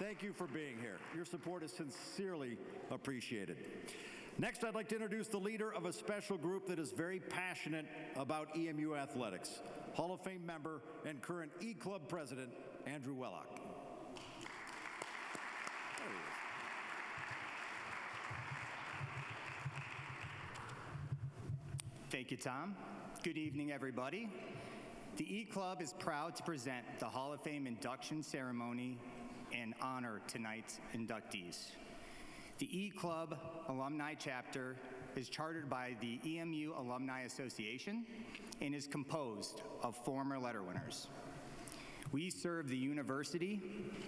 Thank you for being here. Your support is sincerely appreciated. Next, I'd like to introduce the leader of a special group that is very passionate about EMU athletics, Hall of Fame member and current E-Club president, Andrew Wellock. Thank you, Tom. Good evening, everybody. The E-Club is proud to present the Hall of Fame induction ceremony and honor tonight's inductees. The E-Club Alumni Chapter is chartered by the EMU Alumni Association and is composed of former letter winners. We serve the university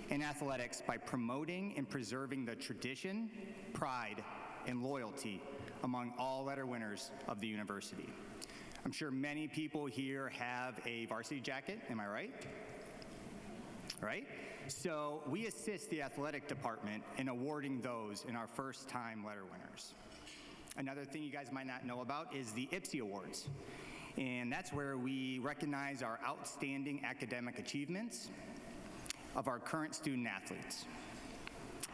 and athletics by promoting and preserving the tradition, pride, and loyalty among all letter winners of the university. I'm sure many people here have a varsity jacket, am I right? Right? So we assist the athletic department in awarding those in our first-time letter winners. Another thing you guys might not know about is the IPSI Awards. And that's where we recognize our outstanding academic achievements of our current student athletes.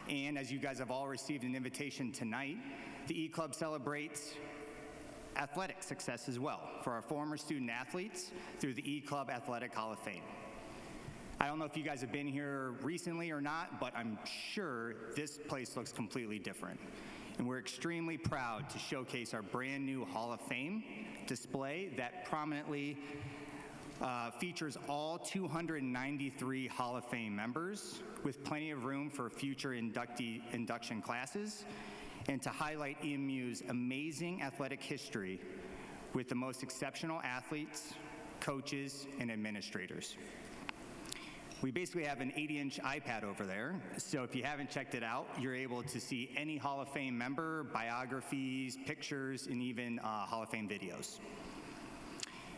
And as you guys have all received an invitation tonight, the E-Club celebrates athletic success as well for our former student athletes through the E-Club Athletic Hall of Fame. I don't know if you guys have been here recently or not, but I'm sure this place looks completely different. And we're extremely proud to showcase our brand new Hall of Fame display that prominently features all 293 Hall of Fame members with plenty of room for future induction classes, and to highlight EMU's amazing athletic history with the most exceptional athletes, coaches, and administrators. We basically have an 80-inch iPad over there, so if you haven't checked it out, you're able to see any Hall of Fame member, biographies, pictures, and even Hall of Fame videos.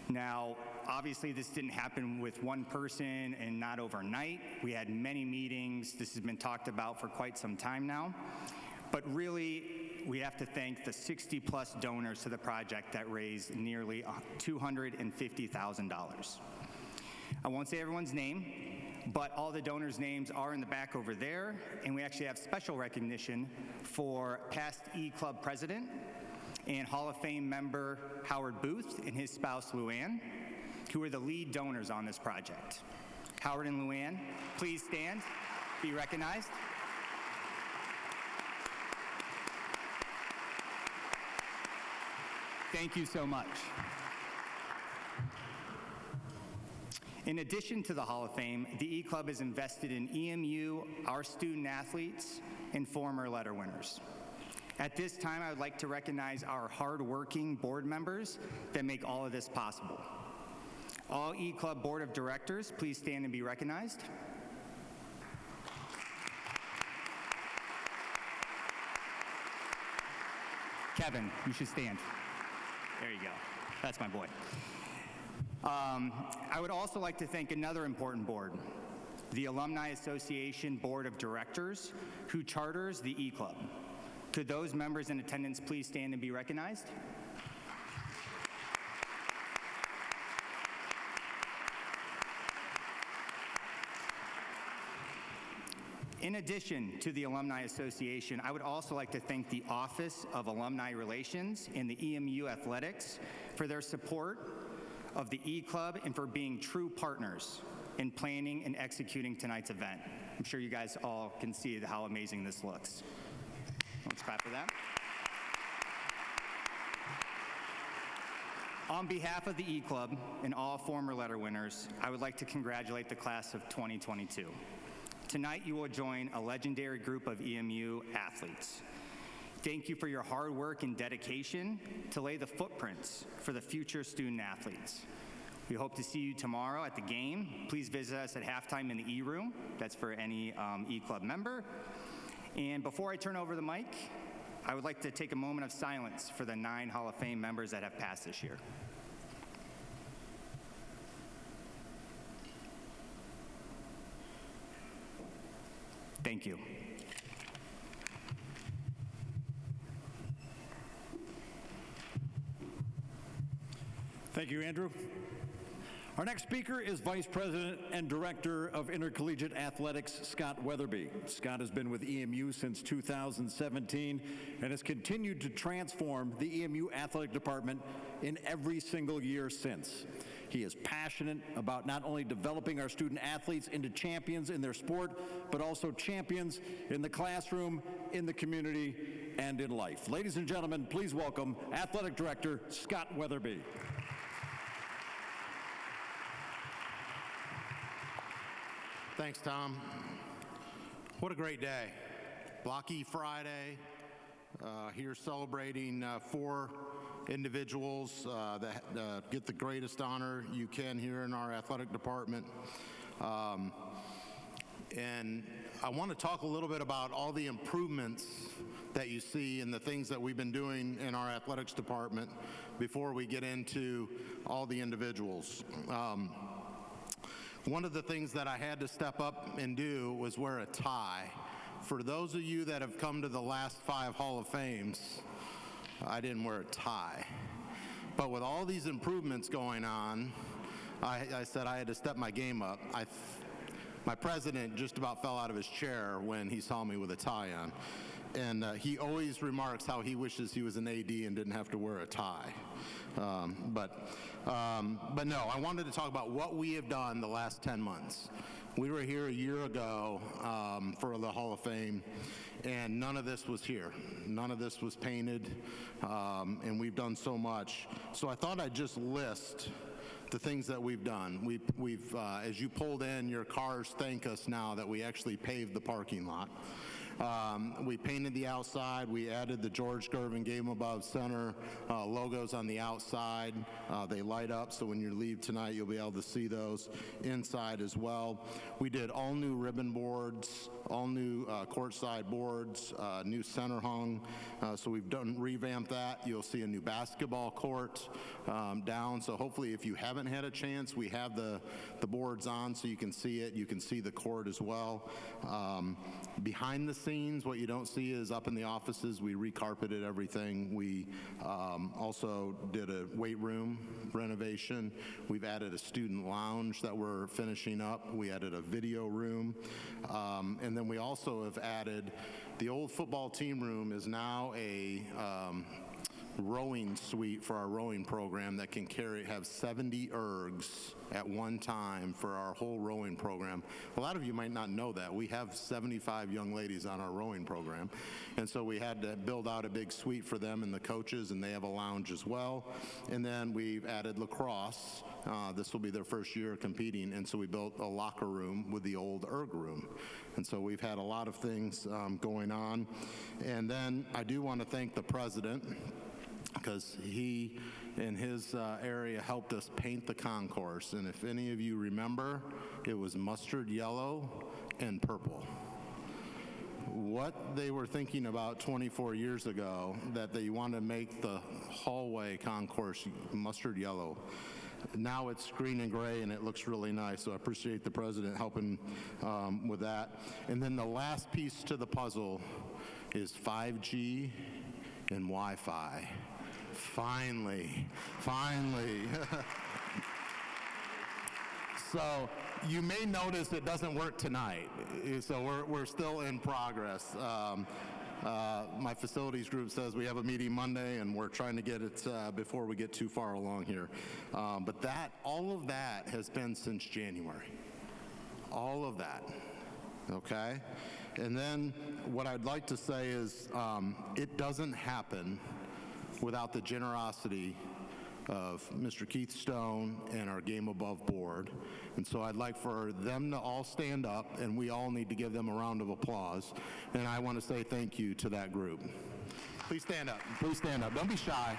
Now, obviously this didn't happen with one person and not overnight. We had many meetings. This has been talked about for quite some time now. But really, we have to thank the 60-plus donors to the project that raised nearly $250,000. I won't say everyone's name, but all the donors' names are in the back over there, and we actually have special recognition for past E-Club president and Hall of Fame member Howard Booth and his spouse Luann, who are the lead donors on this project. Howard and Luann, please stand, be recognized. Thank you so much. In addition to the Hall of Fame, the E-Club is invested in EMU, our student athletes, and former letter winners. At this time, I would like to recognize our hard-working board members that make all of this possible. All E-Club Board of Directors, please stand and be recognized. Kevin, you should stand. There you go. That's my boy. I would also like to thank another important board, the Alumni Association Board of Directors, who charters the E-Club. Could those members in attendance please stand and be recognized? In addition to the Alumni Association, I would also like to thank the Office of Alumni Relations and the EMU Athletics for their support of the E-Club and for being true partners in planning and executing tonight's event. I'm sure you guys all can see how amazing this looks. Let's clap for that. On behalf of the E-Club and all former letter winners, I would like to congratulate the class of 2022. Tonight, you will join a legendary group of EMU athletes. Thank you for your hard work and dedication to lay the footprints for the future student athletes. We hope to see you tomorrow at the game. Please visit us at halftime in the E-room. That's for any E-Club member. And before I turn over the mic, I would like to take a moment of silence for the 9 Hall of Fame members that have passed this year. Thank you. Thank you, Andrew. Our next speaker is Vice President and Director of Intercollegiate Athletics, Scott Weatherby. Scott has been with EMU since 2017 and has continued to transform the EMU athletic department in every single year since. He is passionate about not only developing our student athletes into champions in their sport, but also champions in the classroom, in the community, and in life. Ladies and gentlemen, please welcome Athletic Director Scott Weatherby. Thanks, Tom. What a great day. Blocky Friday, here celebrating 4 individuals that get the greatest honor you can here in our athletic department. And I want to talk a little bit about all the improvements that you see and the things that we've been doing in our athletics department before we get into all the individuals. One of the things that I had to step up and do was wear a tie. For those of you that have come to the last 5 Hall of Fames, I didn't wear a tie. But with all these improvements going on, I said I had to step my game up. My president just about fell out of his chair when he saw me with a tie on. And he always remarks how he wishes he was an AD and didn't have to wear a tie. But no, I wanted to talk about what we have done the last 10 months. We were here a year ago for the Hall of Fame, and none of this was here. None of this was painted, and we've done so much. So I thought I'd just list the things that we've done. We've as you pulled in, your cars thank us now that we actually paved the parking lot. We painted the outside. We added the George Gervin Game Above Center logos on the outside. They light up, so when you leave tonight, you'll be able to see those inside as well. We did all new ribbon boards, all new courtside boards, new center hung. So we've revamped that. You'll see a new basketball court down. So hopefully, if you haven't had a chance, we have the boards on so you can see it. You can see the court as well. Behind the scenes, what you don't see is up in the offices, we recarpeted everything. We also did a weight room renovation. We've added a student lounge that we're finishing up. We added a video room. And then we also have added, the old football team room is now a rowing suite for our rowing program that can have 70 ergs at one time for our whole rowing program. A lot of you might not know that. We have 75 young ladies on our rowing program. And so we had to build out a big suite for them and the coaches, and they have a lounge as well. And then we've added lacrosse. This will be their first year competing, and so we built a locker room with the old erg room. And so we've had a lot of things going on. And then I do want to thank the president, because he in his area helped us paint the concourse. And if any of you remember, it was mustard yellow and purple. What they were thinking about 24 years ago, that they want to make the hallway concourse mustard yellow. Now it's green and gray, and it looks really nice, so I appreciate the president helping with that. And then the last piece to the puzzle is 5G and Wi-Fi. Finally. So you may notice it doesn't work tonight, so we're still in progress. My facilities group says we have a meeting Monday, and we're trying to get it before we get too far along here. But all of that has been since January. All of that, okay? And then what I'd like to say is it doesn't happen without the generosity of Mr. Keith Stone and our Game Above board. And so I'd like for them to all stand up, and we all need to give them a round of applause. And I want to say thank you to that group. Please stand up. Please stand up. Don't be shy.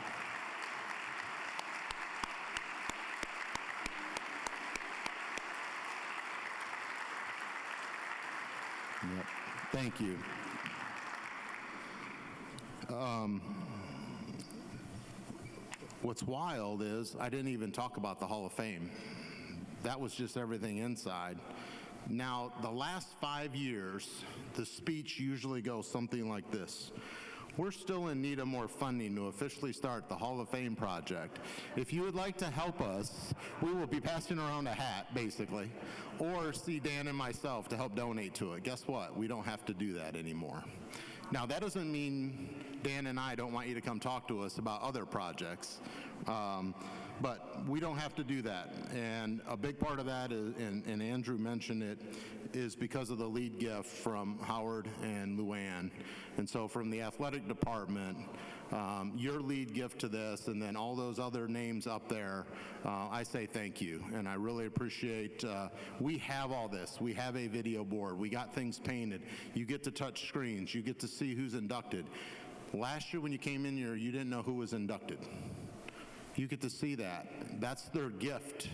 Yep. Thank you. What's wild is I didn't even talk about the Hall of Fame. That was just everything inside. Now, the last 5 years, the speech usually goes something like this. we're still in need of more funding to officially start the Hall of Fame project. If you would like to help us, we will be passing around a hat, basically, or see Dan and myself to help donate to it. Guess what? We don't have to do that anymore. Now, that doesn't mean Dan and I don't want you to come talk to us about other projects, but we don't have to do that. And a big part of that is, and Andrew mentioned it, is because of the lead gift from Howard and Luann. And so from the athletic department, your lead gift to this, and then all those other names up there, I say thank you. And I really appreciate, we have all this. We have a video board. We got things painted. You get to touch screens. You get to see who's inducted. Last year when you came in here, you didn't know who was inducted. You get to see that. That's their gift.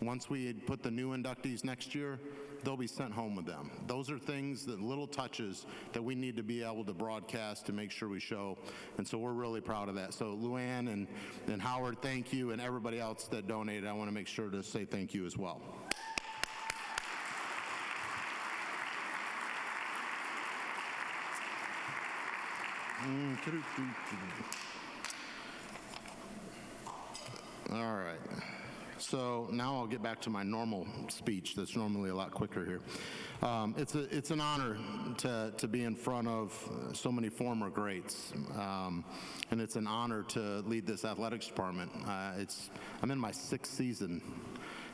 Once we put the new inductees next year, they'll be sent home with them. Those are things, that little touches that we need to be able to broadcast to make sure we show. And so we're really proud of that. So Luann and Howard, thank you, and everybody else that donated, I want to make sure to say thank you as well. All right. So now I'll get back to my normal speech that's normally a lot quicker here. It's an honor to be in front of so many former greats, and it's an honor to lead this athletics department. I'm in my 6th season,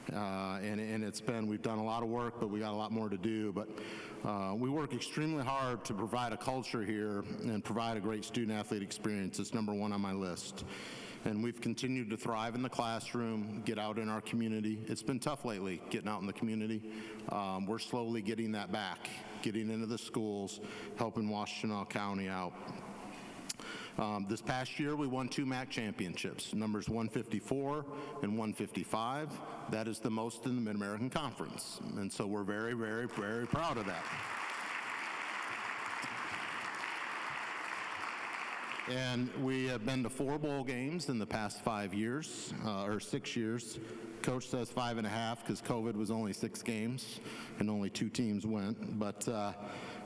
and we've done a lot of work, but we got a lot more to do. But we work extremely hard to provide a culture here and provide a great student-athlete experience. It's number one on my list. And we've continued to thrive in the classroom, get out in our community. It's been tough lately, getting out in the community. We're slowly getting that back, getting into the schools, helping Washtenaw County out. This past year, we won 2 MAC championships, numbers 154 and 155. That is the most in the Mid-American Conference. And so we're very, very, very proud of that. And we have been to 4 bowl games in the past 5 years, or 6 years. Coach says 5.5 because COVID was only 6 games and only 2 teams went. But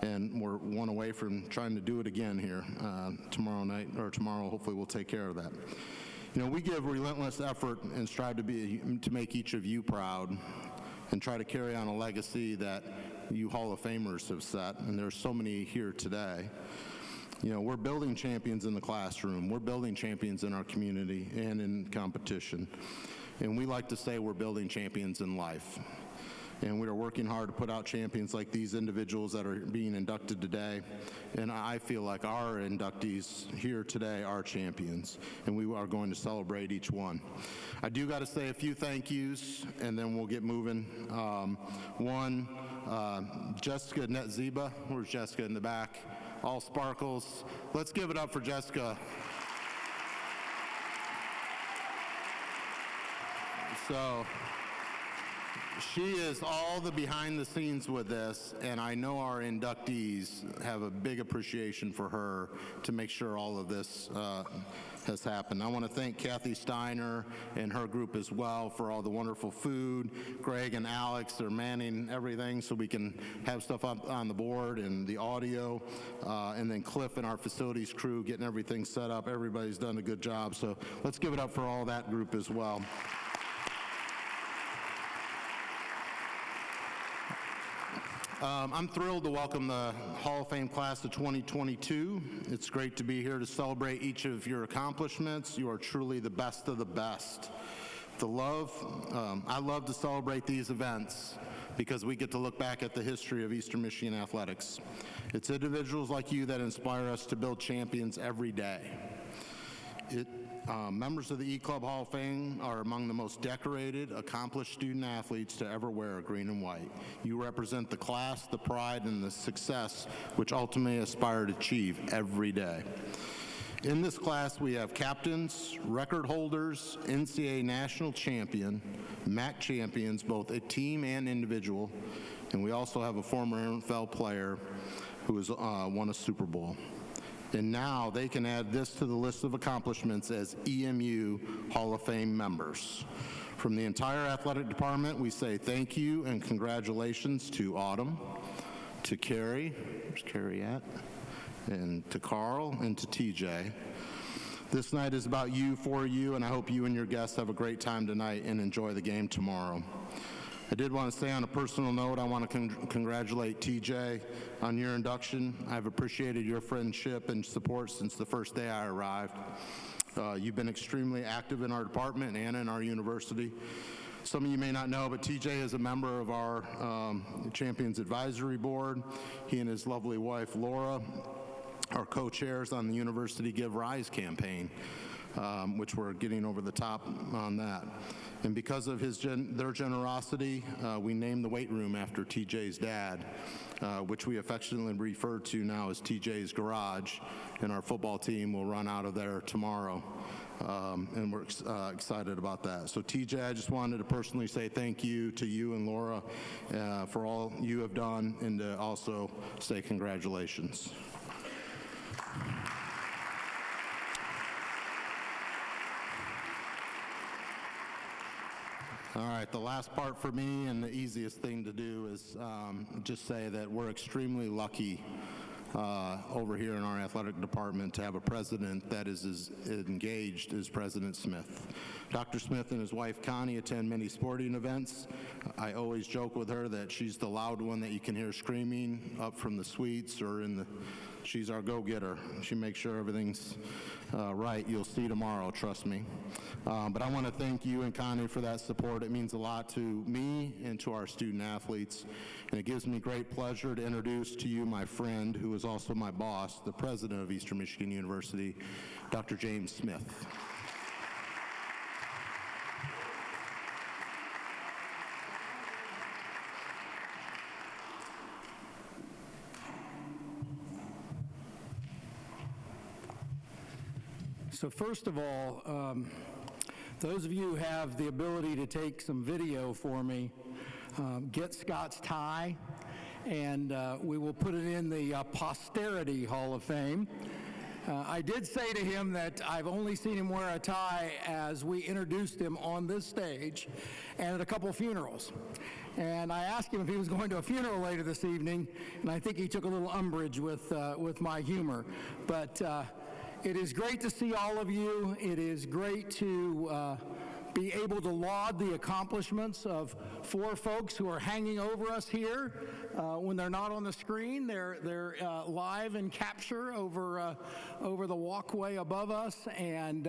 and we're 1 away from trying to do it again here tomorrow night, or tomorrow. Hopefully we'll take care of that. You know, we give relentless effort and strive to make each of you proud and try to carry on a legacy that you Hall of Famers have set, and there's so many here today. You know, we're building champions in the classroom. We're building champions in our community and in competition. And we like to say we're building champions in life. And we are working hard to put out champions like these individuals that are being inducted today. And I feel like our inductees here today are champions, and we are going to celebrate each one. I do got to say a few thank yous, and then we'll get moving. One, Jessica Netziba. Where's Jessica in the back? All sparkles. Let's give it up for Jessica. So she is all the behind the scenes with this, and I know our inductees have a big appreciation for her to make sure all of this has happened. I want to thank Kathy Steiner and her group as well for all the wonderful food. Greg and Alex are manning everything so we can have stuff up on the board and the audio, and then Cliff and our facilities crew getting everything set up. Everybody's done a good job, so let's give it up for all that group as well. I'm thrilled to welcome the Hall of Fame class of 2022. It's great to be here to celebrate each of your accomplishments. You are truly the best of the best. I love to celebrate these events because we get to look back at the history of Eastern Michigan athletics. It's individuals like you that inspire us to build champions every day. Members of the E-Club Hall of Fame are among the most decorated, accomplished student athletes to ever wear green and white. You represent the class, the pride, and the success which ultimately aspire to achieve every day. In this class, we have captains, record holders, NCAA national champion, MAC champions, both a team and individual, and we also have a former NFL player who has won a Super Bowl. And now they can add this to the list of accomplishments as EMU Hall of Fame members. From the entire athletic department, we say thank you and congratulations to Autumn, to Carrie, where's Carrie at? and to Carl, and to TJ. This night is about you, for you, and I hope you and your guests have a great time tonight and enjoy the game tomorrow. I did want to say on a personal note, I want to congratulate TJ on your induction. I've appreciated your friendship and support since the first day I arrived. You've been extremely active in our department and in our university. Some of you may not know, but TJ is a member of our Champions Advisory Board. He and his lovely wife, Laura, are co-chairs on the University Give Rise campaign, which we're getting over the top on that. And because of their generosity, we named the weight room after TJ's dad, which we affectionately refer to now as TJ's Garage, and our football team will run out of there tomorrow. And we're excited about that. So TJ, I just wanted to personally say thank you to you and Laura for all you have done, and to also say congratulations. All right, the last part for me, and the easiest thing to do, is just say that we're extremely lucky over here in our athletic department to have a president that is as engaged as President Smith. Dr. Smith and his wife Connie attend many sporting events. I always joke with her that she's the loud one that you can hear screaming up from the suites or she's our go-getter. She makes sure everything's right. You'll see tomorrow, trust me. But I want to thank you and Connie for that support. It means a lot to me and to our student athletes. And it gives me great pleasure to introduce to you my friend, who is also my boss, the president of Eastern Michigan University, Dr. James Smith. So first of all, those of you who have the ability to take some video for me, get Scott's tie, and we will put it in the Posterity Hall of Fame. I did say to him that I've only seen him wear a tie as we introduced him on this stage and at a couple funerals. And I asked him if he was going to a funeral later this evening, and I think he took a little umbrage with my humor. But it is great to see all of you. It is great to be able to laud the accomplishments of 4 folks who are hanging over us here. When they're not on the screen, they're live in capture over the walkway above us, and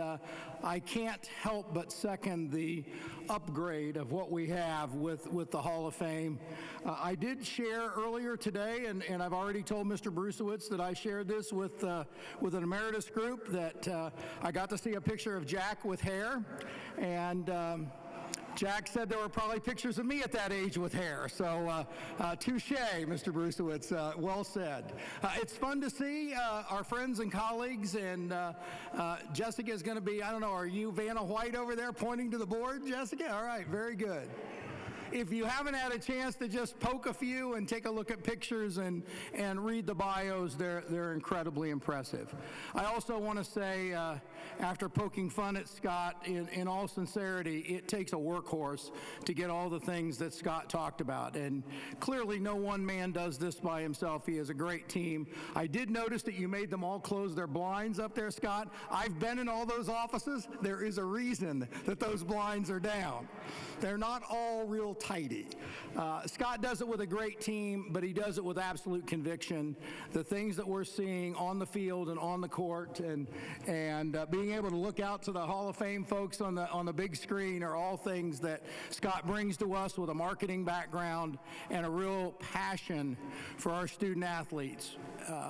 I can't help but second the upgrade of what we have with the Hall of Fame. I did share earlier today, and I've already told Mr. Brusewitz that I shared this with an emeritus group, that I got to see a picture of Jack with hair, and Jack said there were probably pictures of me at that age with hair. So touche, Mr. Brusewitz, well said. It's fun to see our friends and colleagues, and Jessica is going to be, I don't know, are you Vanna White over there pointing to the board, Jessica? All right, very good. If you haven't had a chance to just poke a few and take a look at pictures and read the bios, they're incredibly impressive. I also want to say, after poking fun at Scott, in all sincerity, it takes a workhorse to get all the things that Scott talked about. And clearly no one man does this by himself. He has a great team. I did notice that you made them all close their blinds up there, Scott. I've been in all those offices. There is a reason that those blinds are down. They're not all real tidy. Scott does it with a great team, but he does it with absolute conviction. The things that we're seeing on the field and on the court, and being able to look out to the Hall of Fame folks on the big screen, are all things that Scott brings to us with a marketing background and a real passion for our student athletes.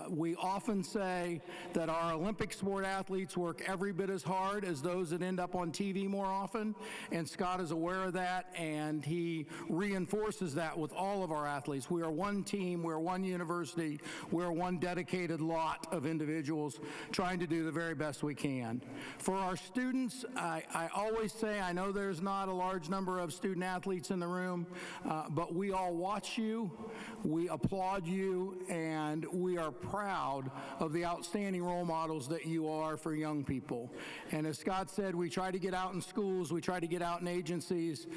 We often say that our Olympic sport athletes work every bit as hard as those that end up on TV more often, and Scott is aware of that, and he reinforces that with all of our athletes. We are one team, we're one university, we're one dedicated lot of individuals trying to do the very best we can. For our students, I always say, I know there's not a large number of student athletes in the room, but we all watch you, we applaud you, and we are proud of the outstanding role models that you are for young people. And as Scott said, we try to get out in schools, we try to get out in agencies.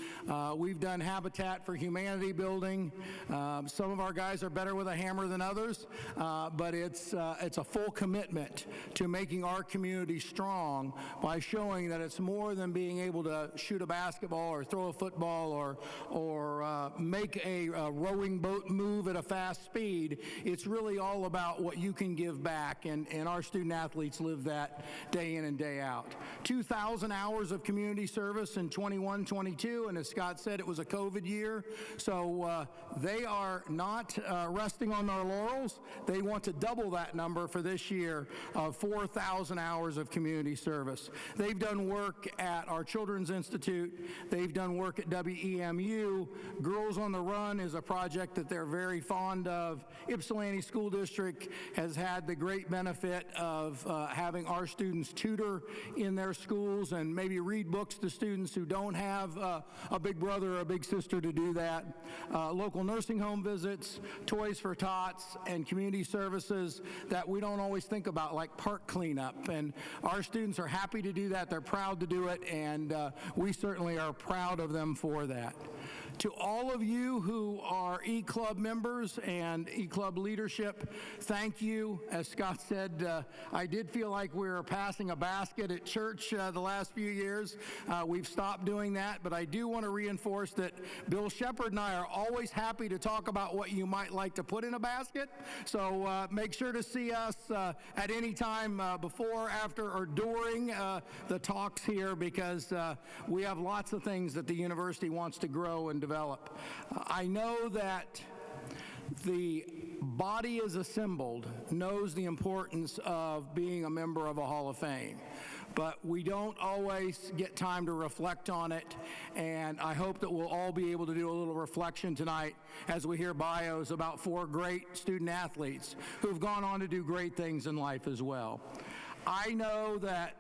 We've done Habitat for Humanity building. Some of our guys are better with a hammer than others, but it's a full commitment to making our community strong by showing that it's more than being able to shoot a basketball or throw a football or make a rowing boat move at a fast speed. It's really all about what you can give back, and our student athletes live that day in and day out. 2,000 hours of community service in 21-22, and as Scott said, it was a COVID year, so they are not resting on their laurels. They want to double that number for this year of 4,000 hours of community service. They've done work at our Children's Institute. They've done work at WEMU. Girls on the Run is a project that they're very fond of. Ypsilanti School District has had the great benefit of having our students tutor in their schools and maybe read books to students who don't have a big brother or a big sister to do that. Local nursing home visits, Toys for Tots, and community services that we don't always think about, like park cleanup. And our students are happy to do that. They're proud to do it, and we certainly are proud of them for that. To all of you who are E-Club members and E-Club leadership, thank you. As Scott said, I did feel like we were passing a basket at church the last few years. We've stopped doing that, but I do want to reinforce that Bill Shepard and I are always happy to talk about what you might like to put in a basket. So make sure to see us at any time before, after, or during the talks here, because we have lots of things that the university wants to grow and develop. I know that the body is assembled knows the importance of being a member of a Hall of Fame, but we don't always get time to reflect on it, and I hope that we'll all be able to do a little reflection tonight as we hear bios about 4 great student athletes who've gone on to do great things in life as well. I know that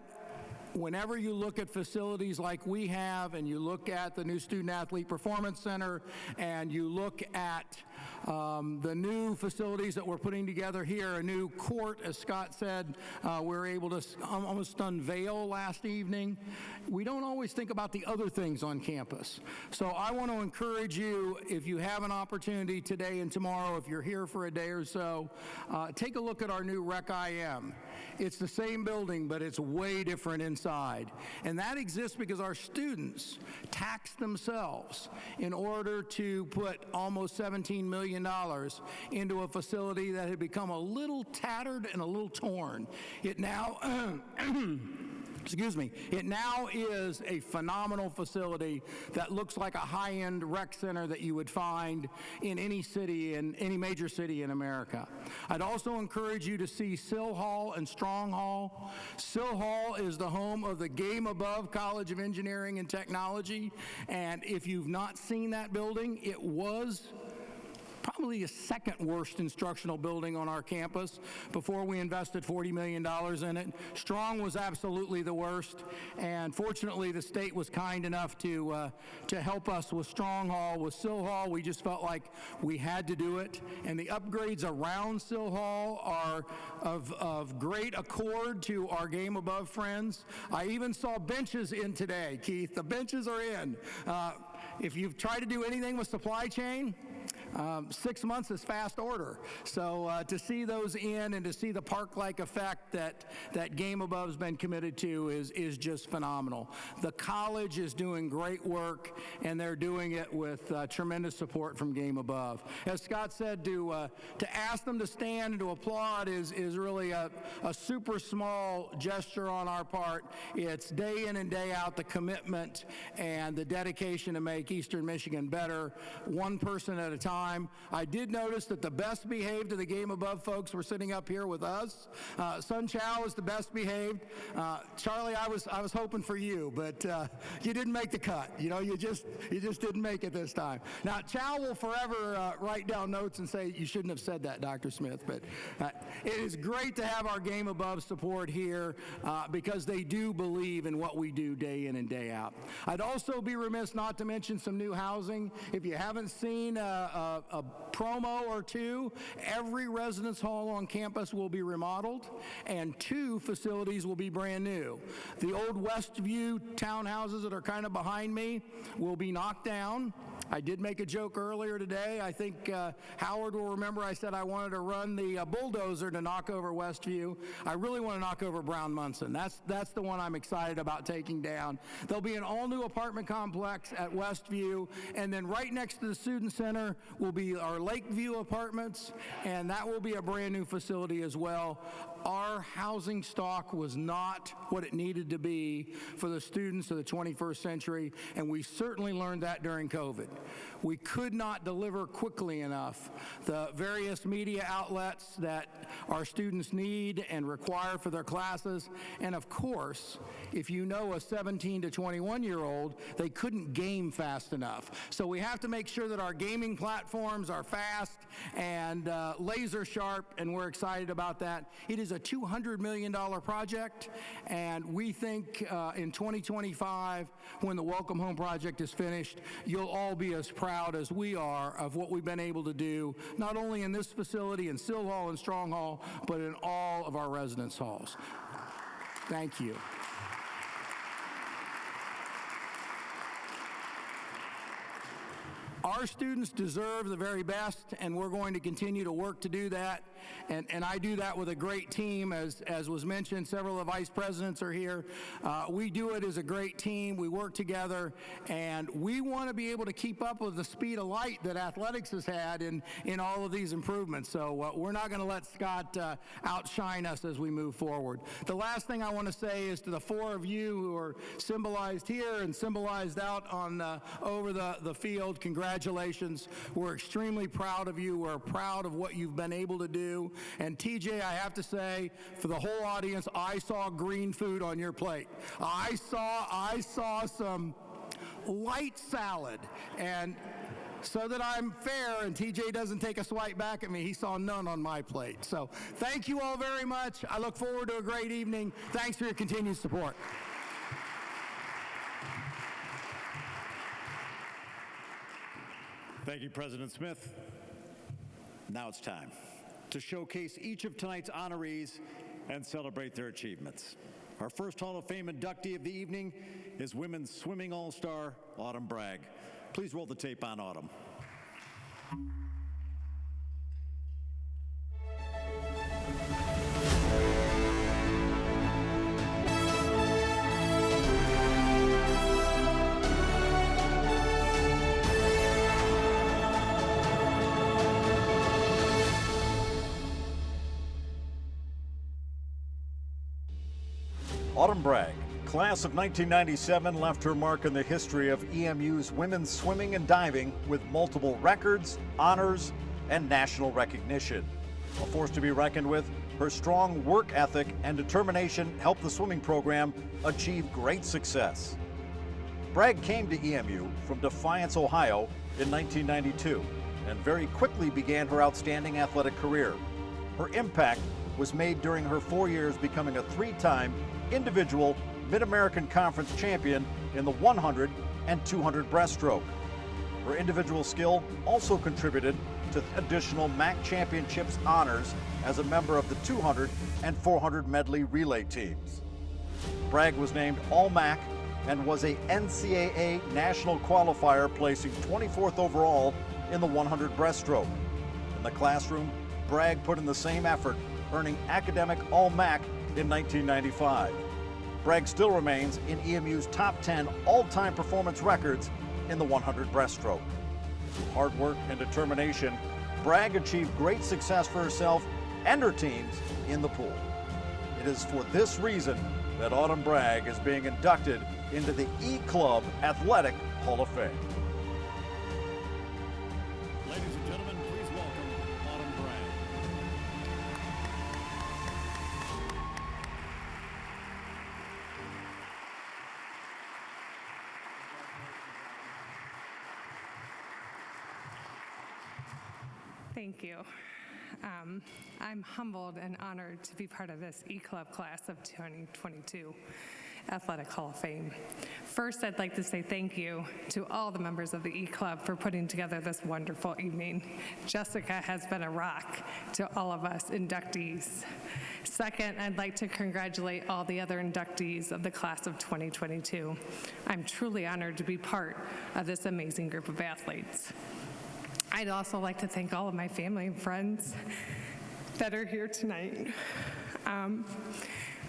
whenever you look at facilities like we have, and you look at the new Student Athlete Performance Center, and you look at the new facilities that we're putting together here, a new court, as Scott said, we were able to almost unveil last evening. We don't always think about the other things on campus. So I want to encourage you, if you have an opportunity today and tomorrow, if you're here for a day or so, take a look at our new Rec IM. It's the same building, but it's way different inside. And that exists because our students taxed themselves in order to put almost $17 million into a facility that had become a little tattered and a little torn. It now, it now is a phenomenal facility that looks like a high-end rec center that you would find in any city, in any major city in America. I'd also encourage you to see Sill Hall and Strong Hall. Sill Hall is the home of the Game Above College of Engineering and Technology, and if you've not seen that building, it was probably the second worst instructional building on our campus before we invested $40 million in it. Strong was absolutely the worst, and fortunately the state was kind enough to help us with Strong Hall. With Sill Hall, we just felt like we had to do it, and the upgrades around Sill Hall are of great accord to our Game Above friends. I even saw benches in today, Keith. The benches are in. If you've tried to do anything with supply chain, 6 months is fast order. So to see those in and to see the park-like effect that Game Above's been committed to is just phenomenal. The college is doing great work, and they're doing it with tremendous support from Game Above. As Scott said, to ask them to stand and to applaud is really a super small gesture on our part. It's day in and day out the commitment and the dedication to make Eastern Michigan better, one person at a time. I did notice that the best behaved of the Game Above folks were sitting up here with us. Sun Chow is the best behaved. Charlie, I was hoping for you, but you didn't make the cut. You know, you just didn't make it this time. Now, Chow will forever write down notes and say, you shouldn't have said that, Dr. Smith, but it is great to have our Game Above support here because they do believe in what we do day in and day out. I'd also be remiss not to mention some new housing. If you haven't seen a promo or two, every residence hall on campus will be remodeled, and 2 facilities will be brand new. The old Westview townhouses that are kind of behind me will be knocked down, I did make a joke earlier today. I think Howard will remember I said I wanted to run the bulldozer to knock over Westview. I really want to knock over Brown Munson. That's the one I'm excited about taking down. There'll be an all-new apartment complex at Westview, and then right next to the Student Center will be our Lakeview apartments, and that will be a brand new facility as well. Our housing stock was not what it needed to be for the students of the 21st century, and we certainly learned that during COVID. We could not deliver quickly enough the various media outlets that our students need and require for their classes. And of course, if you know a 17 to 21-year-old, they couldn't game fast enough. So we have to make sure that our gaming platforms are fast and laser sharp, and we're excited about that. It is a $200 million project, and we think in 2025, when the Welcome Home project is finished, you'll all be as proud as we are of what we've been able to do, not only in this facility, in Sill Hall and Strong Hall, but in all of our residence halls. Thank you. Our students deserve the very best, and we're going to continue to work to do that. And I do that with a great team. As was mentioned, several of the vice presidents are here. We do it as a great team. We work together, and we want to be able to keep up with the speed of light that athletics has had in all of these improvements. So we're not going to let Scott outshine us as we move forward. The last thing I want to say is to the four of you who are symbolized here and symbolized out on over the field, congratulations. We're extremely proud of you. We're proud of what you've been able to do. And TJ, I have to say, for the whole audience, I saw green food on your plate. I saw some light salad, and so that I'm fair and TJ doesn't take a swipe back at me, he saw none on my plate. So thank you all very much. I look forward to a great evening. Thanks for your continued support. Thank you, President Smith. Now it's time to showcase each of tonight's honorees and celebrate their achievements. Our first Hall of Fame inductee of the evening is women's swimming all-star Autumn Bragg. Please roll the tape on Autumn. Autumn Bragg, class of 1997, left her mark in the history of EMU's women's swimming and diving with multiple records, honors, and national recognition. A force to be reckoned with, her strong work ethic and determination helped the swimming program achieve great success. Bragg came to EMU from Defiance, Ohio in 1992 and very quickly began her outstanding athletic career. Her impact was made during her 4 years, becoming a three-time individual Mid-American Conference champion in the 100 and 200 breaststroke. Her individual skill also contributed to additional MAC championships honors as a member of the 200 and 400 medley relay teams. Bragg was named All-MAC and was a NCAA national qualifier, placing 24th overall in the 100 breaststroke. In the classroom, Bragg put in the same effort, earning academic All-MAC in 1995. Bragg still remains in EMU's top 10 all-time performance records in the 100 breaststroke. Through hard work and determination, Bragg achieved great success for herself and her teams in the pool. It is for this reason that Autumn Bragg is being inducted into the E-Club Athletic Hall of Fame. Ladies and gentlemen, please welcome Autumn Bragg. Thank you. I'm humbled and honored to be part of this E-Club class of 2022. Athletic Hall of Fame. First, I'd like to say thank you to all the members of the E-Club for putting together this wonderful evening. Jessica has been a rock to all of us inductees. Second, I'd like to congratulate all the other inductees of the class of 2022. I'm truly honored to be part of this amazing group of athletes. I'd also like to thank all of my family and friends that are here tonight.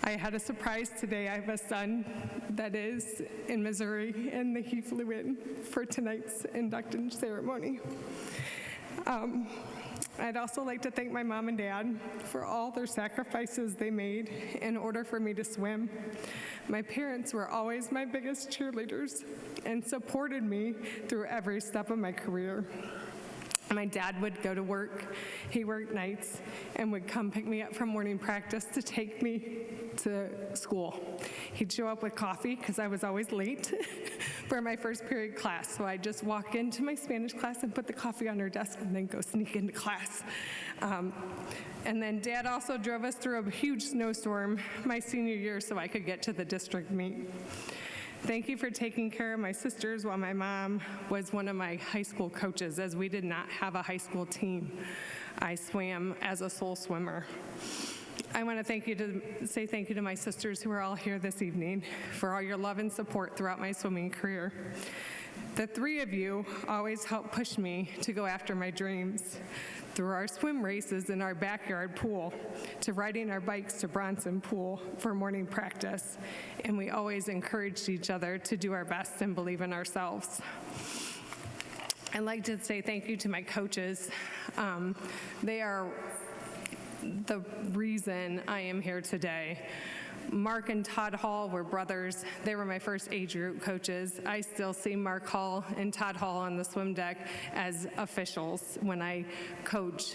I had a surprise today. I have a son that is in Missouri, and he flew in for tonight's induction ceremony. I'd also like to thank my mom and dad for all their sacrifices they made in order for me to swim. My parents were always my biggest cheerleaders and supported me through every step of my career. My dad would go to work, he worked nights, and would come pick me up from morning practice to take me to school. He'd show up with coffee, because I was always late for my first period class, so I'd just walk into my Spanish class and put the coffee on her desk and then go sneak into class. And then Dad also drove us through a huge snowstorm my senior year so I could get to the district meet. Thank you for taking care of my sisters while my mom was one of my high school coaches, as we did not have a high school team. I swam as a sole swimmer. I want to say thank you to my sisters who are all here this evening for all your love and support throughout my swimming career. The three of you always helped push me to go after my dreams. Through our swim races in our backyard pool, to riding our bikes to Bronson Pool for morning practice, and we always encouraged each other to do our best and believe in ourselves. I'd like to say thank you to my coaches. They are the reason I am here today. Mark and Todd Hall were brothers. They were my first age group coaches. I still see Mark Hall and Todd Hall on the swim deck as officials when I coach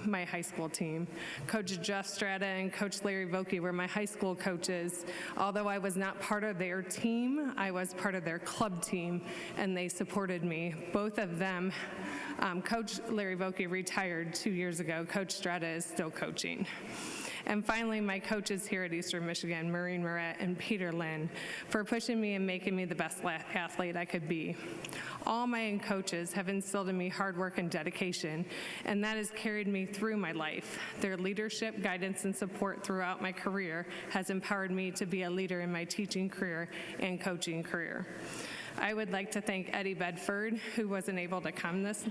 my high school team. Coach Jeff Strata and Coach Larry Vokey were my high school coaches. Although I was not part of their team, I was part of their club team, and they supported me. Both of them, Coach Larry Vokey retired 2 years ago. Coach Strata is still coaching. And finally, my coaches here at Eastern Michigan, Maureen Moret and Peter Lynn, for pushing me and making me the best athlete I could be. All my coaches have instilled in me hard work and dedication, and that has carried me through my life. Their leadership, guidance, and support throughout my career has empowered me to be a leader in my teaching career and coaching career. I would like to thank Eddie Bedford, who wasn't able to come this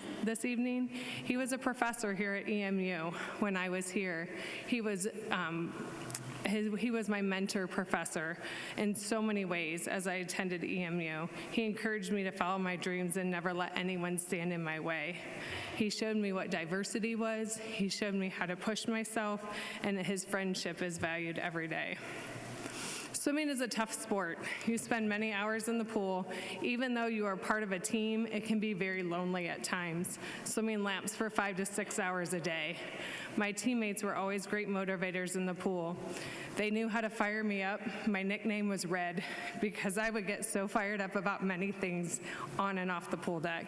evening. He was a professor here at EMU when I was here. He was my mentor professor in so many ways as I attended EMU. He encouraged me to follow my dreams and never let anyone stand in my way. He showed me what diversity was. He showed me how to push myself, and his friendship is valued every day. Swimming is a tough sport. You spend many hours in the pool. Even though you are part of a team, it can be very lonely at times, swimming laps for 5 to 6 hours a day. My teammates were always great motivators in the pool. They knew how to fire me up. My nickname was Red because I would get so fired up about many things on and off the pool deck.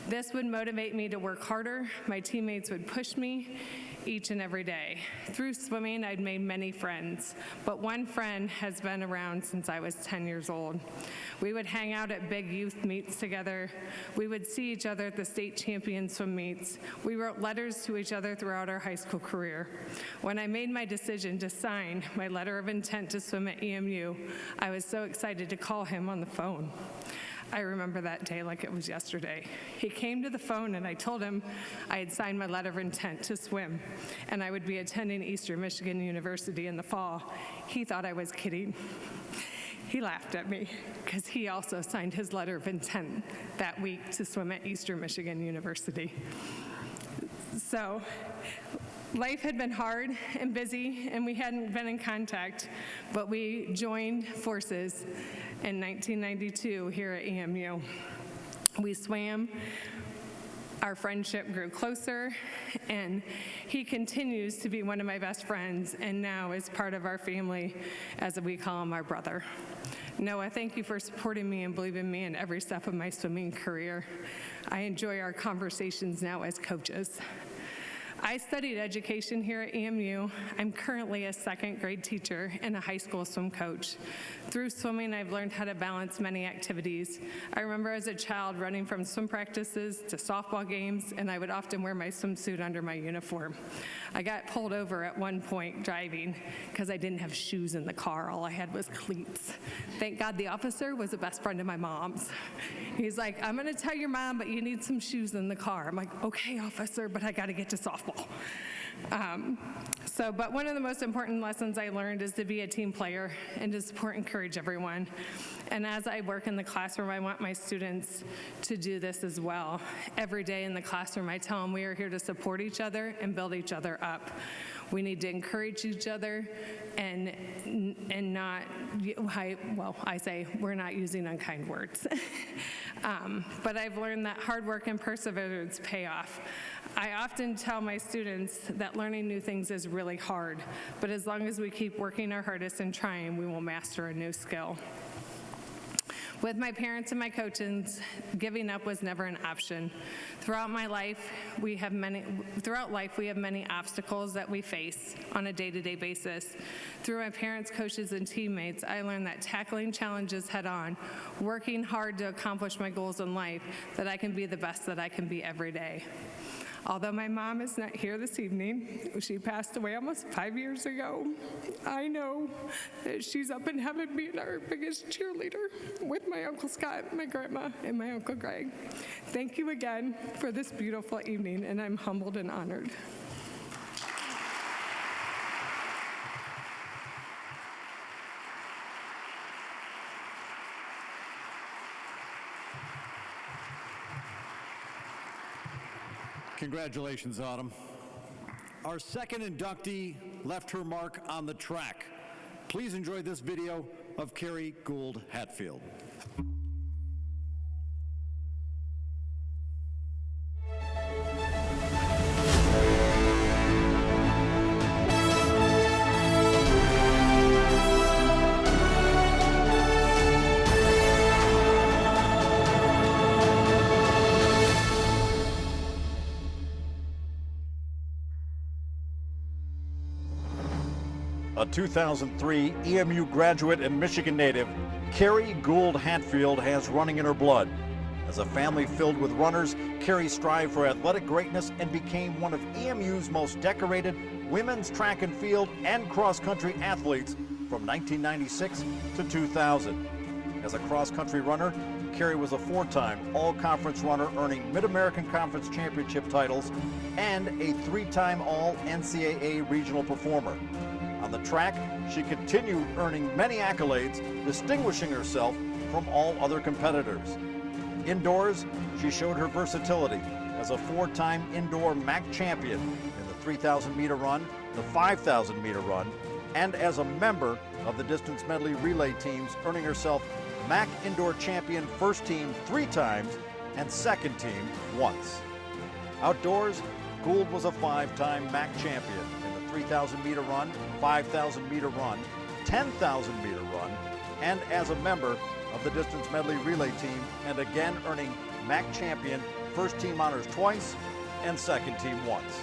This would motivate me to work harder. My teammates would push me each and every day. Through swimming, I'd made many friends, but one friend has been around since I was 10 years old. We would hang out at big youth meets together. We would see each other at the state champion swim meets. We wrote letters to each other throughout our high school career. When I made my decision to sign my letter of intent to swim at EMU, I was so excited to call him on the phone. I remember that day like it was yesterday. He came to the phone and I told him I had signed my letter of intent to swim and I would be attending Eastern Michigan University in the fall. He thought I was kidding. He laughed at me because he also signed his letter of intent that week to swim at Eastern Michigan University. So life had been hard and busy and we hadn't been in contact, but we joined forces in 1992 here at EMU. We swam, our friendship grew closer, and he continues to be one of my best friends and now is part of our family, as we call him our brother. Noah, thank you for supporting me and believing in me in every step of my swimming career. I enjoy our conversations now as coaches. I studied education here at EMU. I'm currently a second grade teacher and a high school swim coach. Through swimming, I've learned how to balance many activities. I remember as a child running from swim practices to softball games, and I would often wear my swimsuit under my uniform. I got pulled over at one point driving because I didn't have shoes in the car. All I had was cleats. Thank God the officer was a best friend of my mom's. He's like, I'm going to tell your mom, but you need some shoes in the car. I'm like, okay, officer, but I got to get to softball. But one of the most important lessons I learned is to be a team player and to support and encourage everyone. And as I work in the classroom, I want my students to do this as well. Every day in the classroom, I tell them we are here to support each other and build each other up. We need to encourage each other and not, I say we're not using unkind words. But I've learned that hard work and perseverance pay off. I often tell my students that learning new things is really hard, but as long as we keep working our hardest and trying, we will master a new skill. With my parents and my coaches, giving up was never an option. Throughout life, we have many obstacles that we face on a day-to-day basis. Through my parents, coaches, and teammates, I learned that tackling challenges head-on, working hard to accomplish my goals in life, that I can be the best that I can be every day. Although my mom is not here this evening, she passed away almost 5 years ago, I know that she's up in heaven being our biggest cheerleader with my Uncle Scott, my grandma, and my Uncle Greg. Thank you again for this beautiful evening, and I'm humbled and honored. Congratulations, Autumn. Our second inductee left her mark on the track. Please enjoy this video of Carrie Gould Hatfield. A 2003 EMU graduate and Michigan native, Carrie Gould Hatfield has running in her blood. As a family filled with runners, Carrie strived for athletic greatness and became one of EMU's most decorated women's track and field and cross-country athletes from 1996 to 2000. As a cross-country runner, Carrie was a four-time All-Conference runner, earning Mid-American Conference Championship titles and a three-time All-NCAA regional performer. On the track, she continued earning many accolades, distinguishing herself from all other competitors. Indoors, she showed her versatility as a four-time indoor MAC champion in the 3,000-meter run, the 5,000-meter run, and as a member of the distance medley relay teams, earning herself MAC indoor champion first team 3 times and second team once. Outdoors, Gould was a 5-time MAC champion in the 3,000-meter run, 5,000-meter run, 10,000-meter run, and as a member of the distance medley relay team, and again earning MAC champion first team honors twice and second team once.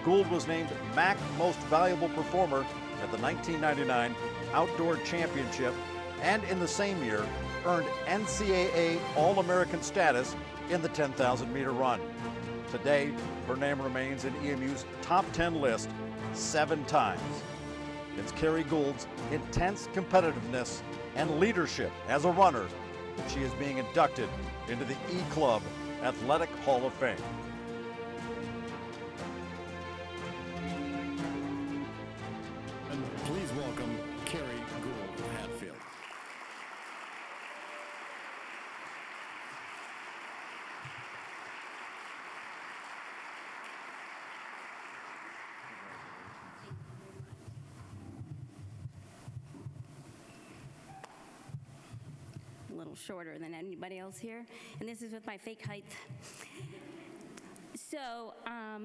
Gould was named MAC Most Valuable Performer at the 1999 Outdoor Championship, and in the same year earned NCAA All-American status in the 10,000-meter run. Today, her name remains in EMU's top 10 list 7 times. It's Carrie Gould's intense competitiveness and leadership as a runner that she is being inducted into the E-Club Athletic Hall of Fame. And please welcome Carrie Gould Hatfield. A little shorter than anybody else here, and this is with my fake height. So, I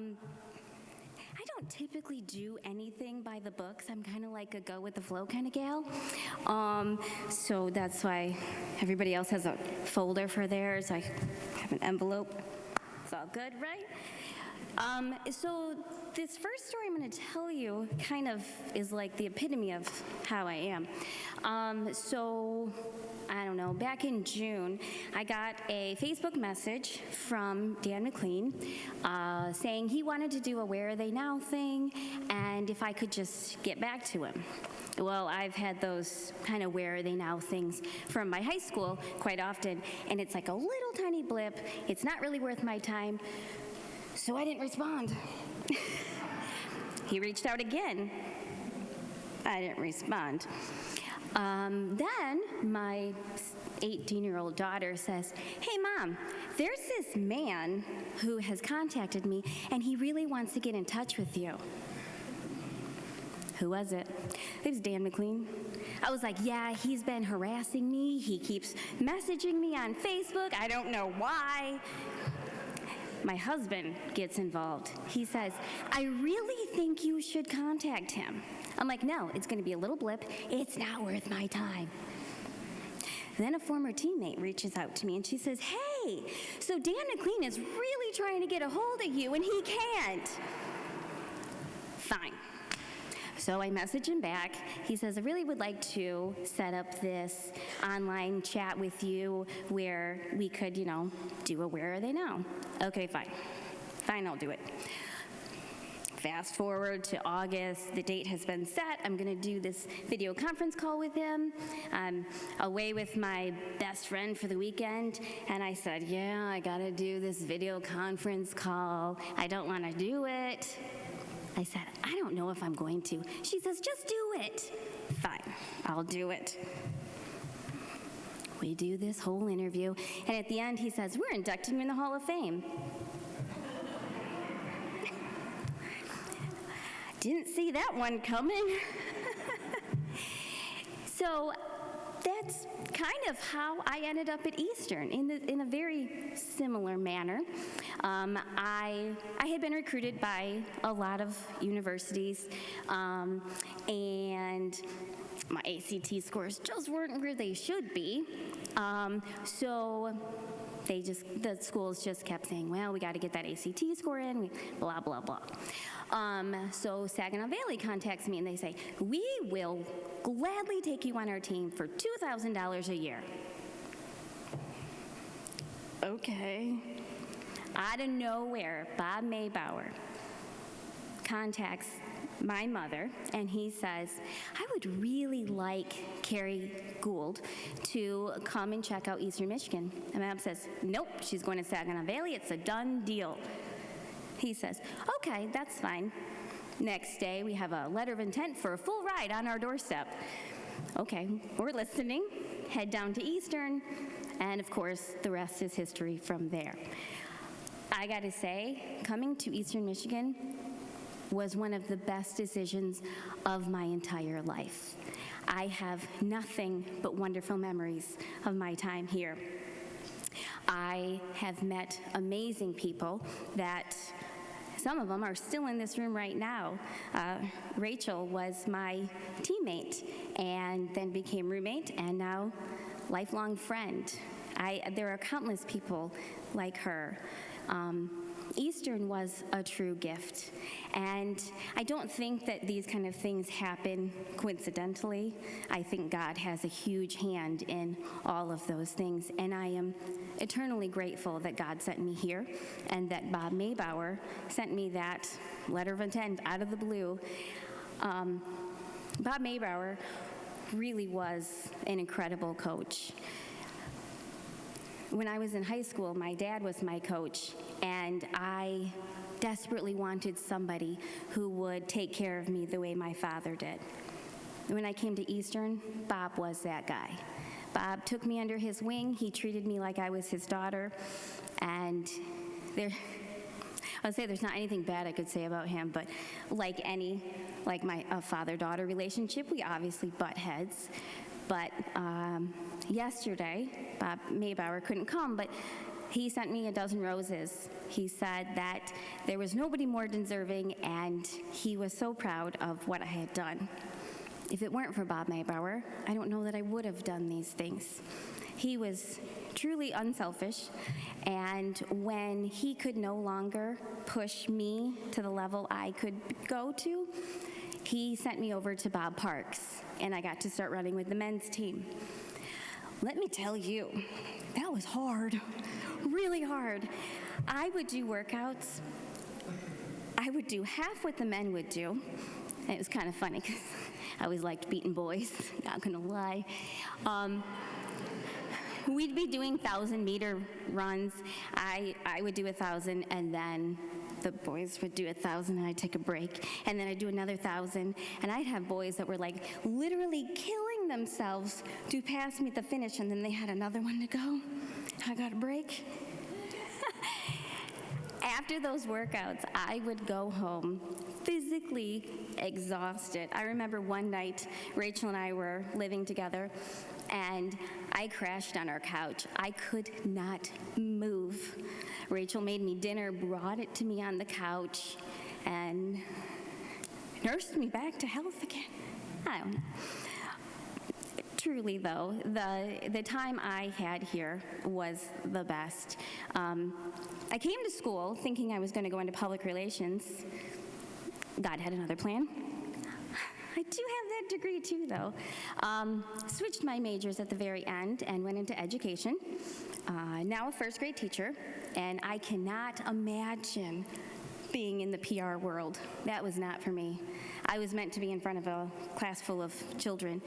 don't typically do anything by the books. I'm kind of like a go with the flow kind of gal. So that's why everybody else has a folder for theirs. I have an envelope. It's all good, right? So this first story I'm going to tell you kind of is like the epitome of how I am. So I don't know, back in June, I got a Facebook message from Dan McLean saying he wanted to do a Where Are They Now thing, and if I could just get back to him. Well, I've had those kind of Where Are They Now things from my high school quite often, and it's like a little tiny blip. It's not really worth my time, so I didn't respond. He reached out again. I didn't respond. Then my 18-year-old daughter says, "Hey, Mom, there's this man who has contacted me, and he really wants to get in touch with you." Who was it? It was Dan McLean. I was like, yeah, he's been harassing me. He keeps messaging me on Facebook. I don't know why. My husband gets involved. He says, "I really think you should contact him." I'm like, no, it's going to be a little blip. It's not worth my time. Then a former teammate reaches out to me, and she says, "Hey, so Dan McLean is really trying to get a hold of you, and he can't." Fine. So I message him back. He says, "I really would like to set up this online chat with you where we could, do a Where Are They Now?" Okay, fine. Fine, I'll do it. Fast forward to August. The date has been set. I'm going to do this video conference call with him. I'm away with my best friend for the weekend, and I said, yeah, I got to do this video conference call. I don't want to do it. I said, I don't know if I'm going to. She says, just do it. Fine, I'll do it. We do this whole interview, and at the end he says, "We're inducting you in the Hall of Fame." Didn't see that one coming. So that's kind of how I ended up at Eastern, in a very similar manner. I had been recruited by a lot of universities, and my ACT scores just weren't where they should be. So the schools just kept saying, well, we got to get that ACT score in, blah, blah, blah. So Saginaw Valley contacts me and they say, "We will gladly take you on our team for $2,000 a year." Okay. Out of nowhere, Bob Maybauer contacts my mother, and he says, "I would really like Carrie Gould to come and check out Eastern Michigan." And Bob says, "Nope, she's going to Saginaw Valley. It's a done deal." He says, "Okay, that's fine." Next day, we have a letter of intent for a full ride on our doorstep. Okay, we're listening, head down to Eastern, and of course, the rest is history from there. I gotta say, coming to Eastern Michigan was one of the best decisions of my entire life. I have nothing but wonderful memories of my time here. I have met amazing people that some of them are still in this room right now. Rachel was my teammate and then became roommate and now lifelong friend. There are countless people like her. Eastern was a true gift, and I don't think that these kind of things happen coincidentally. I think God has a huge hand in all of those things, and I am eternally grateful that God sent me here and that Bob Maybauer sent me that letter of intent out of the blue. Bob Maybauer really was an incredible coach. When I was in high school, my dad was my coach, and I desperately wanted somebody who would take care of me the way my father did. When I came to Eastern, Bob was that guy. Bob took me under his wing. He treated me like I was his daughter, and I'd say there's not anything bad I could say about him, but like my father-daughter relationship, we obviously butt heads. But yesterday, Bob Maybauer couldn't come, but he sent me a dozen roses. He said that there was nobody more deserving, and he was so proud of what I had done. If it weren't for Bob Maybauer, I don't know that I would have done these things. He was truly unselfish. And when he could no longer push me to the level I could go to, he sent me over to Bob Parks, and I got to start running with the men's team. Let me tell you, that was hard, really hard. I would do workouts. I would do half what the men would do. And it was kind of funny because I always liked beating boys, not gonna lie. We'd be doing 1,000-meter runs. I would do 1,000, and then the boys would do 1,000, and I'd take a break, and then I'd do another 1,000, and I'd have boys that were like literally killing themselves to pass me at the finish, and then they had another one to go. I got a break. After those workouts, I would go home physically exhausted. I remember one night, Rachel and I were living together, and I crashed on our couch. I could not move. Rachel made me dinner, brought it to me on the couch, and nursed me back to health again. I don't know. Truly, though, the time I had here was the best. I came to school thinking I was going to go into public relations. God had another plan. I do have that degree too, though. Switched my majors at the very end and went into education. Now a first grade teacher, and I cannot imagine being in the PR world. That was not for me. I was meant to be in front of a class full of children.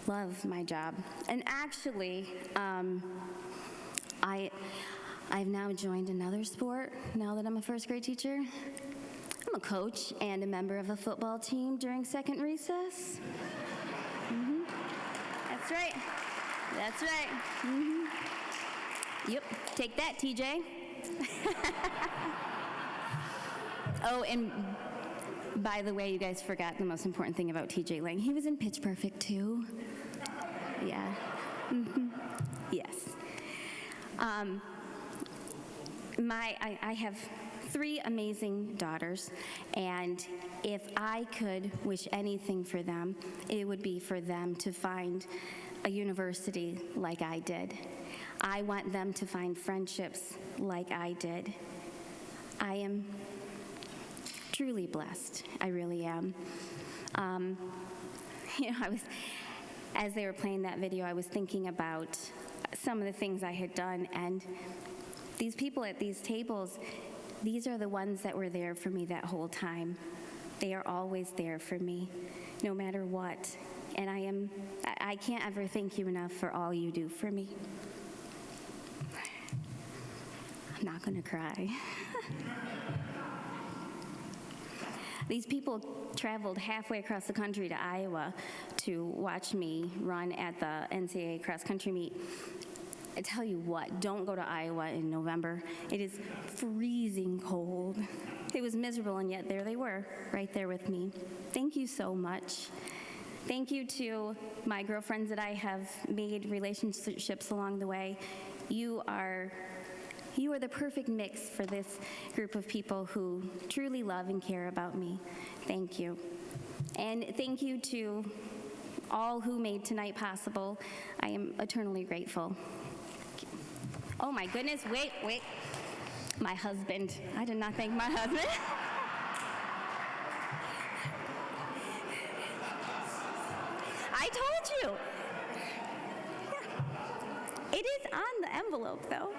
Love my job. And actually, I've now joined another sport now that I'm a first grade teacher. I'm a coach and a member of a football team during second recess. That's right. That's right. Yep. Take that, TJ. Oh, and by the way, you guys forgot the most important thing about TJ Lang. He was in Pitch Perfect, too. Yeah. Yes. I have 3 amazing daughters, and if I could wish anything for them, it would be for them to find a university like I did. I want them to find friendships like I did. I am truly blessed. I really am. As they were playing that video, I was thinking about some of the things I had done, and these people at these tables, these are the ones that were there for me that whole time. They are always there for me, no matter what. And I can't ever thank you enough for all you do for me. I'm not gonna cry. These people traveled halfway across the country to Iowa to watch me run at the NCAA cross-country meet. I tell you what, don't go to Iowa in November. It is freezing cold. It was miserable, and yet there they were, right there with me. Thank you so much. Thank you to my girlfriends that I have made relationships along the way. You are the perfect mix for this group of people who truly love and care about me. Thank you. And thank you to all who made tonight possible. I am eternally grateful. Oh my goodness, wait. My husband. I did not thank my husband. I told you. Yeah. It is on the envelope, though.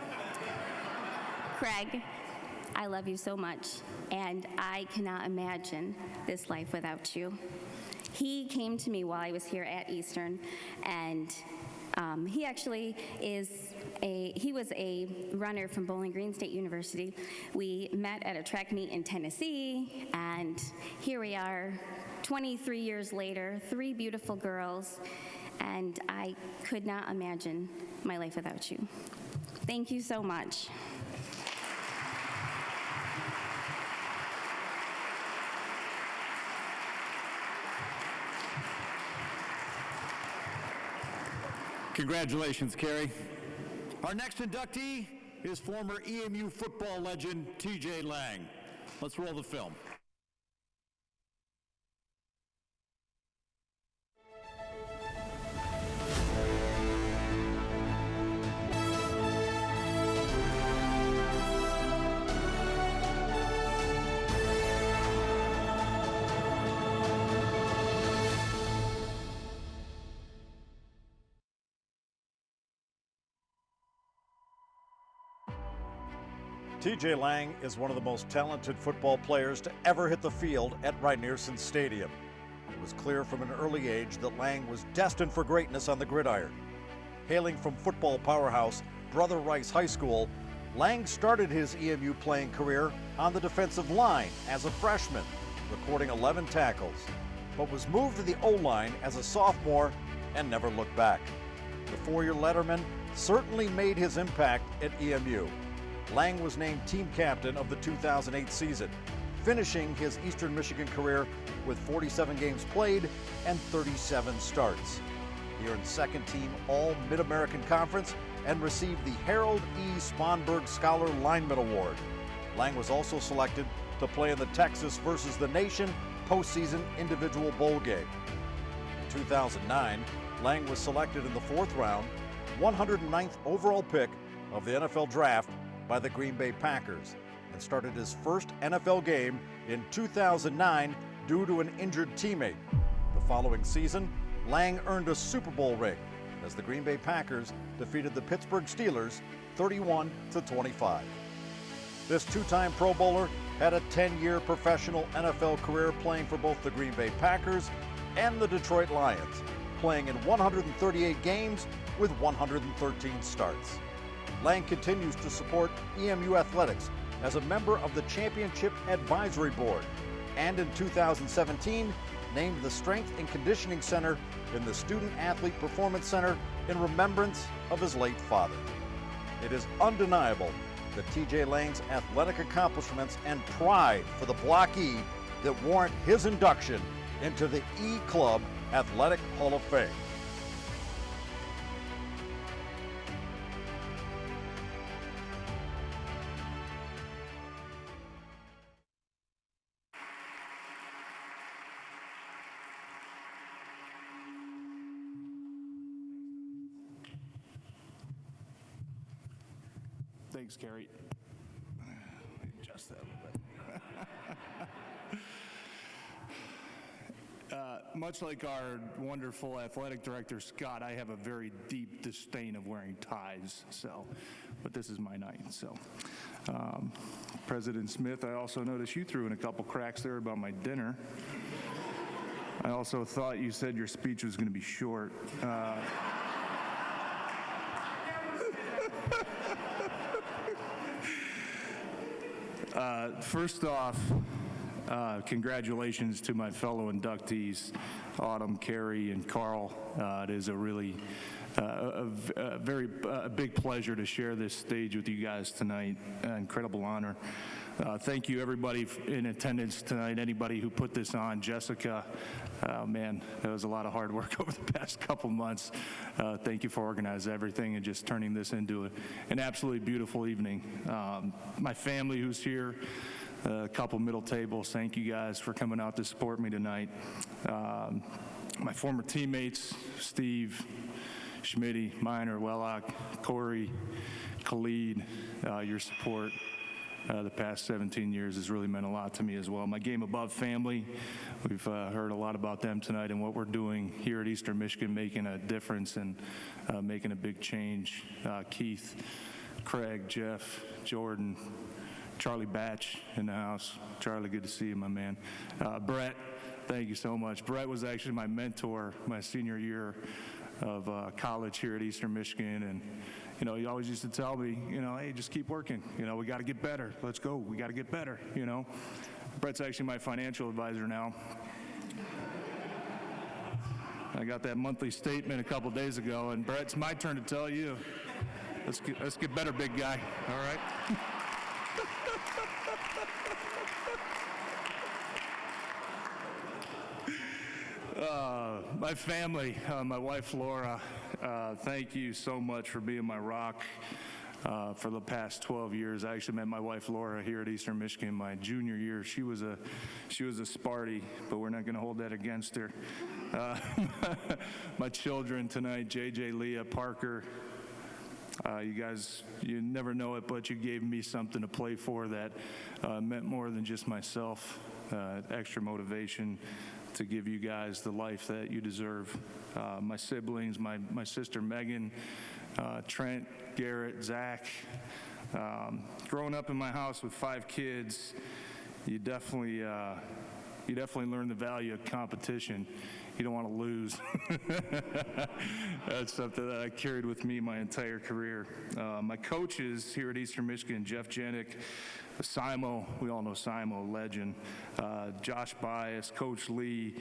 Craig, I love you so much, and I cannot imagine this life without you. He came to me while I was here at Eastern, and he actually he was a runner from Bowling Green State University. We met at a track meet in Tennessee, and here we are 23 years later, 3 beautiful girls, and I could not imagine my life without you. Thank you so much. Congratulations, Carrie. Our next inductee is former EMU football legend TJ Lang. Let's roll the film. TJ Lang is one of the most talented football players to ever hit the field at Rynearson Stadium. It was clear from an early age that Lang was destined for greatness on the gridiron. Hailing from football powerhouse Brother Rice High School, Lang started his EMU playing career on the defensive line as a freshman, recording 11 tackles, but was moved to the O-line as a sophomore and never looked back. The four-year letterman certainly made his impact at EMU. Lang was named team captain of the 2008 season, finishing his Eastern Michigan career with 47 games played and 37 starts. He earned second team All-Mid-American Conference and received the Harold E. Sponberg Scholar Lineman Award. Lang was also selected to play in the Texas versus the Nation postseason individual bowl game. In 2009, Lang was selected in the fourth round, 109th overall pick of the NFL draft by the Green Bay Packers, and started his first NFL game in 2009 due to an injured teammate. The following season, Lang earned a Super Bowl ring as the Green Bay Packers defeated the Pittsburgh Steelers 31-25. This two-time Pro Bowler had a 10-year professional NFL career playing for both the Green Bay Packers and the Detroit Lions, playing in 138 games with 113 starts. Lang continues to support EMU athletics as a member of the Championship Advisory Board, and in 2017 named the Strength and Conditioning Center in the Student Athlete Performance Center in remembrance of his late father. It is undeniable that TJ Lang's athletic accomplishments and pride for the Block E that warrant his induction into the E Club Athletic Hall of Fame. Thanks, Carrie. Adjust that a little bit. Much like our wonderful athletic director, Scott, I have a very deep disdain of wearing ties, but this is my night, so. President Smith, I also noticed you threw in a couple cracks there about my dinner. I also thought you said your speech was going to be short. First off, congratulations to my fellow inductees, Autumn, Carrie, and Carl. It is a really very big pleasure to share this stage with you guys tonight. Incredible honor. Thank you, everybody in attendance tonight, anybody who put this on. Jessica, man, that was a lot of hard work over the past couple months. Thank you for organizing everything and just turning this into an absolutely beautiful evening. My family who's here, a couple middle tables, thank you guys for coming out to support me tonight. My former teammates, Steve, Schmitty, Miner, Wellock, Corey, Khalid, your support the past 17 years has really meant a lot to me as well. My Game Above family, we've heard a lot about them tonight and what we're doing here at Eastern Michigan, making a difference and making a big change. Keith, Craig, Jeff, Jordan, Charlie Batch in the house. Charlie, good to see you, my man. Brett, thank you so much. Brett was actually my mentor my senior year of college here at Eastern Michigan, and he always used to tell me, hey, just keep working. We got to get better. Let's go. We got to get better. Brett's actually my financial advisor now. I got that monthly statement a couple days ago, and Brett, it's my turn to tell you. Let's get better, big guy. All right. My family, my wife Laura, thank you so much for being my rock for the past 12 years. I actually met my wife Laura here at Eastern Michigan my junior year. She was a Sparty, but we're not going to hold that against her. My children tonight, JJ, Leah, Parker. You guys, you never know it, but you gave me something to play for that meant more than just myself, extra motivation to give you guys the life that you deserve. My siblings, my sister Megan, Trent, Garrett, Zach, Growing up in my house with 5 kids, you definitely learn the value of competition. You don't want to lose. That's something that I carried with me my entire career. My coaches here at Eastern Michigan, Jeff Janik, Simo, we all know Simo, legend, Josh Bias, Coach Lee,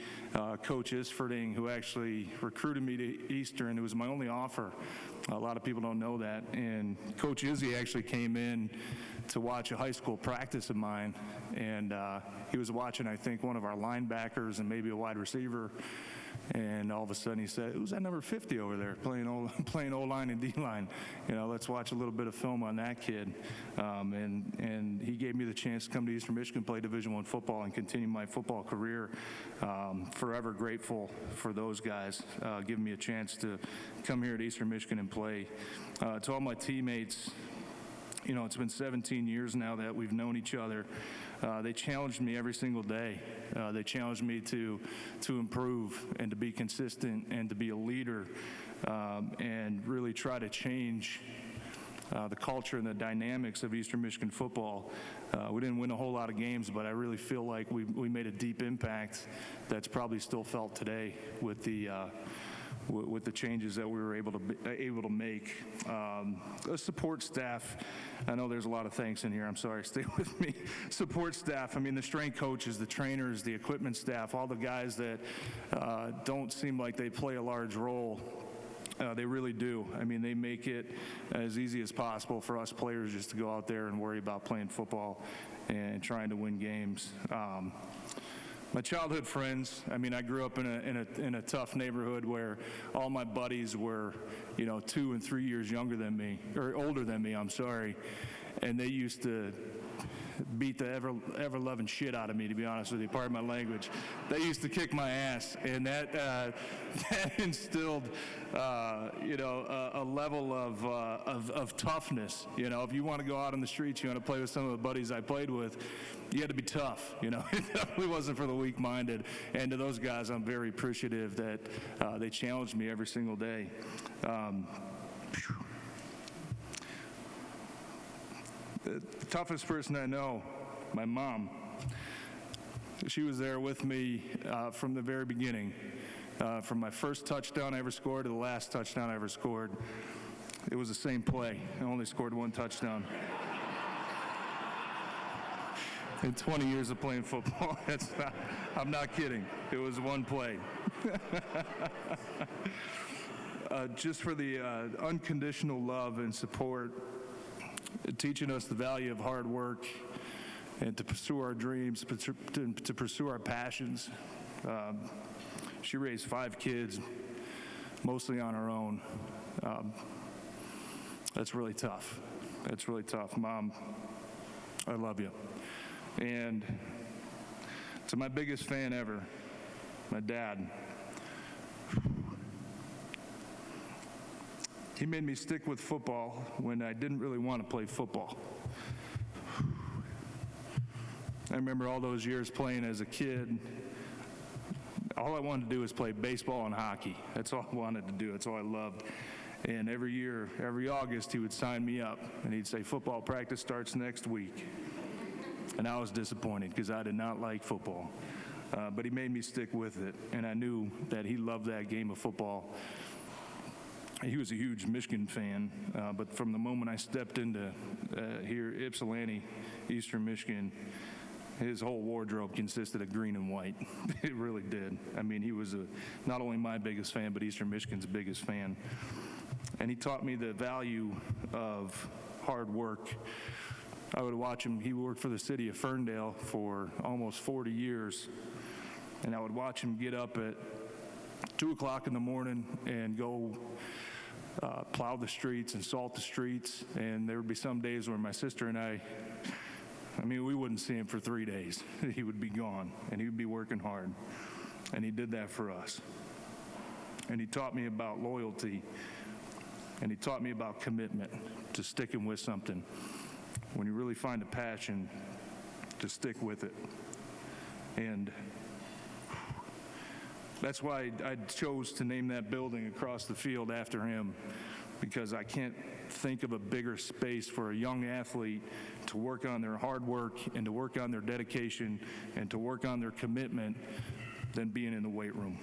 Coach Isfording, who actually recruited me to Eastern. It was my only offer. A lot of people don't know that. And Coach Izzy actually came in to watch a high school practice of mine, and he was watching, I think, one of our linebackers and maybe a wide receiver, and all of a sudden he said, "Who's that number 50 over there playing O-line and D-line? You know, let's watch a little bit of film on that kid." And he gave me the chance to come to Eastern Michigan, play Division I football, and continue my football career. Forever grateful for those guys giving me a chance to come here at Eastern Michigan and play. To all my teammates, you know, it's been 17 years now that we've known each other. They challenged me every single day. They challenged me to improve and to be consistent and to be a leader and really try to change the culture and the dynamics of Eastern Michigan football. We didn't win a whole lot of games, but I really feel like we made a deep impact that's probably still felt today with the changes that we were able to make. The support staff, I know there's a lot of thanks in here, I'm sorry, stay with me. Support staff, I mean, the strength coaches, the trainers, the equipment staff, all the guys that don't seem like they play a large role. They really do. I mean, they make it as easy as possible for us players just to go out there and worry about playing football and trying to win games. My childhood friends, I mean, I grew up in a tough neighborhood where all my buddies were, you know, 2 and 3 years younger than me, or older than me, I'm sorry, and they used to beat the ever-loving shit out of me, to be honest with you, pardon my language. They used to kick my ass, and that instilled, you know, a level of toughness. You know, if you want to go out on the streets, you want to play with some of the buddies I played with, you had to be tough. You know, it definitely wasn't for the weak-minded. And to those guys, I'm very appreciative that they challenged me every single day. The toughest person I know, my mom. She was there with me from the very beginning, from my first touchdown I ever scored to the last touchdown I ever scored. It was the same play. I only scored 1 touchdown. In 20 years of playing football, I'm not kidding. It was 1 play. Just for the unconditional love and support, teaching us the value of hard work and to pursue our dreams, to pursue our passions. She raised 5 kids, mostly on her own. That's really tough. That's really tough. Mom, I love you. And to my biggest fan ever, my dad. He made me stick with football when I didn't really want to play football. I remember all those years playing as a kid. All I wanted to do was play baseball and hockey. That's all I wanted to do. That's all I loved. And every year, every August, he would sign me up, and he'd say, "Football practice starts next week." And I was disappointed because I did not like football. But he made me stick with it, and I knew that he loved that game of football. He was a huge Michigan fan, but from the moment I stepped into here, Ypsilanti, Eastern Michigan, his whole wardrobe consisted of green and white. It really did. I mean, he was not only my biggest fan, but Eastern Michigan's biggest fan. And he taught me the value of hard work. I would watch him. He worked for the city of Ferndale for almost 40 years, and I would watch him get up at 2 o'clock in the morning and go plow the streets and salt the streets. And there would be some days where my sister and I mean, we wouldn't see him for 3 days. He would be gone, and he would be working hard. And he did that for us. And he taught me about loyalty, and he taught me about commitment, to sticking with something. When you really find a passion, to stick with it. And that's why I chose to name that building across the field after him. because I can't think of a bigger space for a young athlete to work on their hard work and to work on their dedication and to work on their commitment than being in the weight room.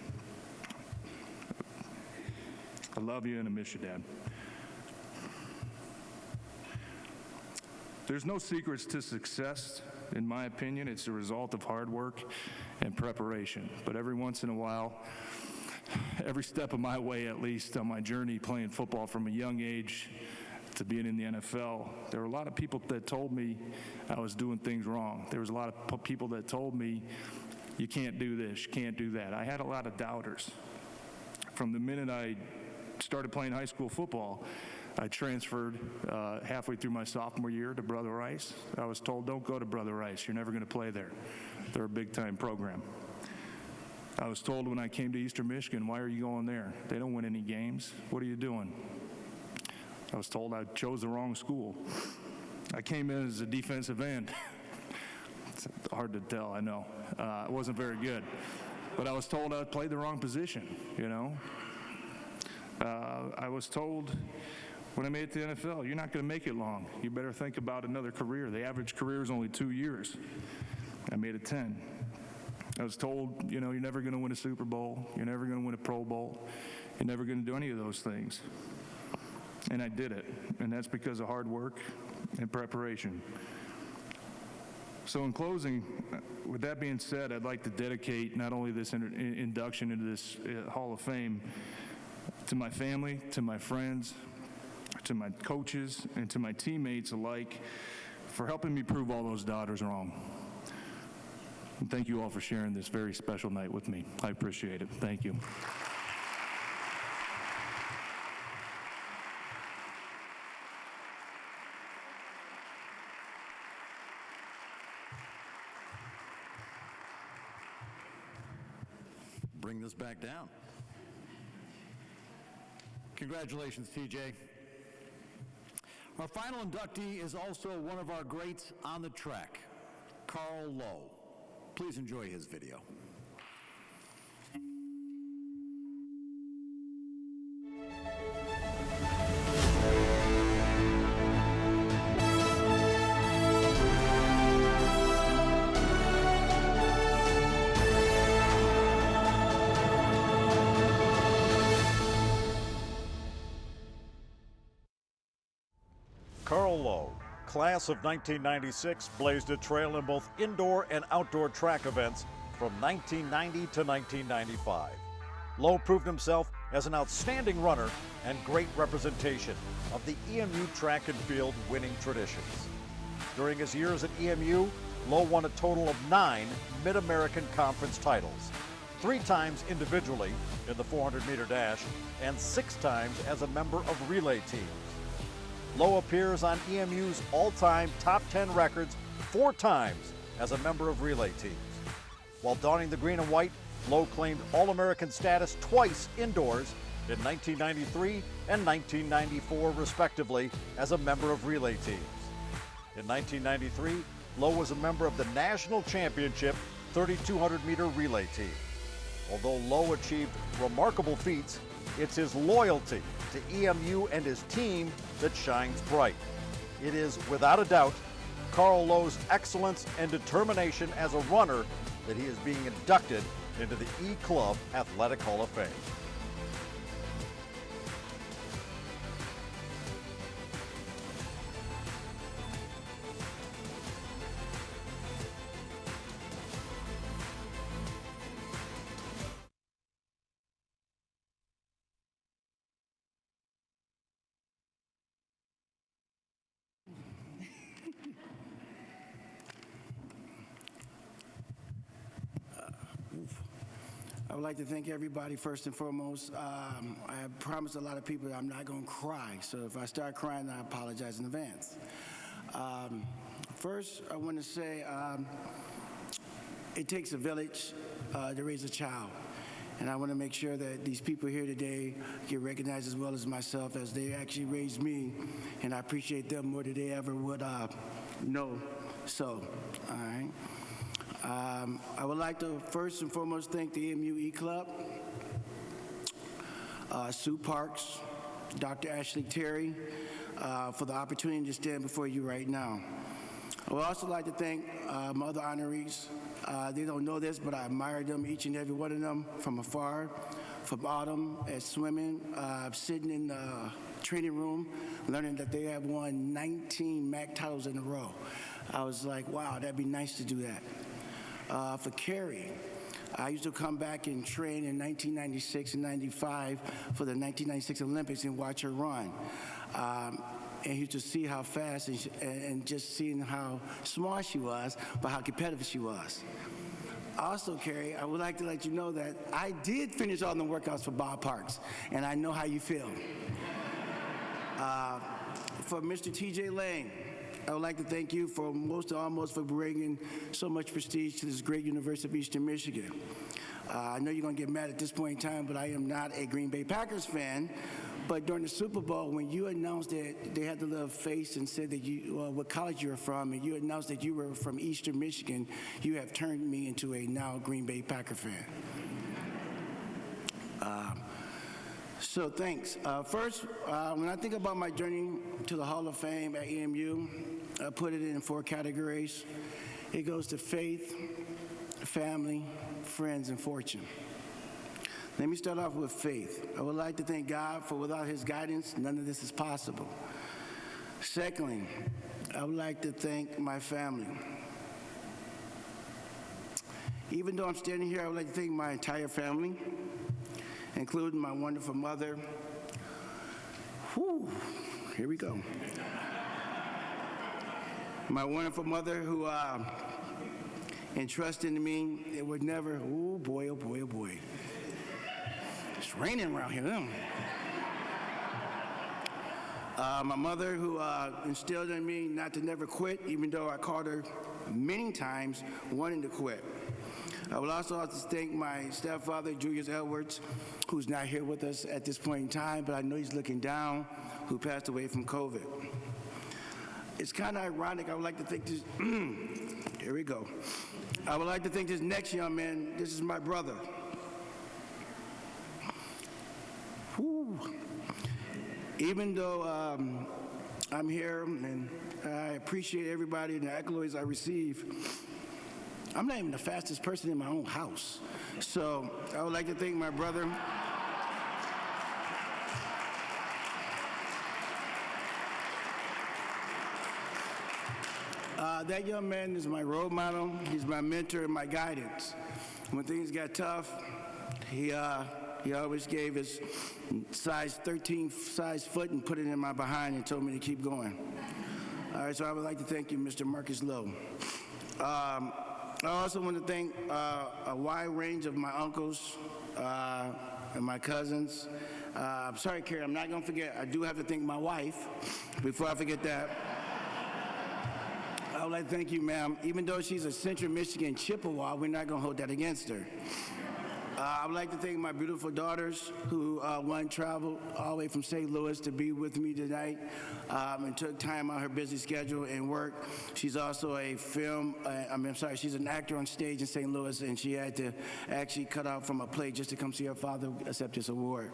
I love you and I miss you, Dad. There's no secrets to success, in my opinion. It's the result of hard work and preparation. But every once in a while, every step of my way, at least, on my journey playing football from a young age to being in the NFL, there were a lot of people that told me I was doing things wrong. There was a lot of people that told me, you can't do this, you can't do that. I had a lot of doubters. From the minute I started playing high school football, I transferred halfway through my sophomore year to Brother Rice. I was told, don't go to Brother Rice, you're never going to play there. They're a big-time program. I was told when I came to Eastern Michigan, why are you going there? They don't win any games. What are you doing? I was told I chose the wrong school. I came in as a defensive end. It's hard to tell, I know. It wasn't very good. But I was told I played the wrong position, you know. I was told when I made it to the NFL, you're not going to make it long. You better think about another career. The average career is only 2 years. I made it 10. I was told, you know, you're never going to win a Super Bowl. You're never going to win a Pro Bowl. You're never going to do any of those things. And I did it. And that's because of hard work and preparation. So in closing, with that being said, I'd like to dedicate not only this induction into this Hall of Fame to my family, to my friends, to my coaches, and to my teammates alike for helping me prove all those doubters wrong. And thank you all for sharing this very special night with me. I appreciate it. Thank you. Bring this back down. Congratulations, TJ. Our final inductee is also one of our greats on the track, Carl Lowe. Please enjoy his video. Carl Lowe, class of 1996, blazed a trail in both indoor and outdoor track events from 1990 to 1995. Lowe proved himself as an outstanding runner and great representation of the EMU track and field winning traditions. During his years at EMU, Lowe won a total of 9 Mid-American Conference titles, 3 times individually in the 400-meter dash and 6 times as a member of relay teams. Lowe appears on EMU's all-time top 10 records 4 times as a member of relay teams. While donning the green and white, Lowe claimed All-American status twice indoors in 1993 and 1994, respectively, as a member of relay teams. In 1993, Lowe was a member of the National Championship 3,200-meter relay team. Although Lowe achieved remarkable feats, it's his loyalty to EMU and his team that shines bright. It is, without a doubt, Carl Lowe's excellence and determination as a runner that he is being inducted into the E-Club Athletic Hall of Fame. I would like to thank everybody first and foremost. I have promised a lot of people that I'm not going to cry, so if I start crying, I apologize in advance. First, I want to say it takes a village to raise a child, and I want to make sure that these people here today get recognized as well as myself, as they actually raised me, and I appreciate them more than they ever would know. So, all right. I would like to first and foremost thank the EMU E-Club, Sue Parks, Dr. Ashley Terry, for the opportunity to stand before you right now. I would also like to thank my other honorees. They don't know this, but I admire them, each and every one of them, from afar. From Autumn at swimming, sitting in the training room, learning that they have won 19 MAC titles in a row. I was like, wow, that'd be nice to do that. For Carrie, I used to come back and train in 1996 and 95 for the 1996 Olympics and watch her run. And you just see how fast and just seeing how small she was, but how competitive she was. Also, Carrie, I would like to let you know that I did finish all the workouts for Bob Parks, and I know how you feel. For Mr. TJ Lane, I would like to thank you for almost for bringing so much prestige to this great University of Eastern Michigan. I know you're going to get mad at this point in time, but I am not a Green Bay Packers fan. But during the Super Bowl, when you announced that they had the little face and said that what college you were from, and you announced that you were from Eastern Michigan, you have turned me into a now Green Bay Packer fan. So thanks. First, when I think about my journey to the Hall of Fame at EMU, I put it in 4 categories. It goes to faith, family, friends, and fortune. Let me start off with faith. I would like to thank God for without his guidance, none of this is possible. Secondly, I would like to thank my family. Even though I'm standing here, I would like to thank my entire family, including my wonderful mother. Whew, here we go. My wonderful mother who entrusted in me. It would never, oh boy, oh boy, oh boy. It's raining around here. My mother who instilled in me not to never quit, even though I called her many times wanting to quit. I would also like to thank my stepfather, Julius Edwards, who's not here with us at this point in time, but I know he's looking down, who passed away from COVID. It's kind of ironic. I would like to thank this, here we go. I would like to thank this next young man. This is my brother. Whew. Even though I'm here and I appreciate everybody and the accolades I receive, I'm not even the fastest person in my own house. So I would like to thank my brother. That young man is my role model. He's my mentor and my guidance. When things got tough, he always gave his size 13 size foot and put it in my behind and told me to keep going. All right, so I would like to thank you, Mr. Marcus Lowe. I also want to thank a wide range of my uncles and my cousins. I'm sorry, Carrie, I'm not going to forget. I do have to thank my wife before I forget that. I would like to thank you, ma'am. Even though she's a Central Michigan Chippewa, we're not going to hold that against her. I would like to thank my beautiful daughters who traveled all the way from St. Louis to be with me tonight and took time out of her busy schedule and work. She's also she's an actor on stage in St. Louis, and she had to actually cut out from a play just to come see her father accept this award.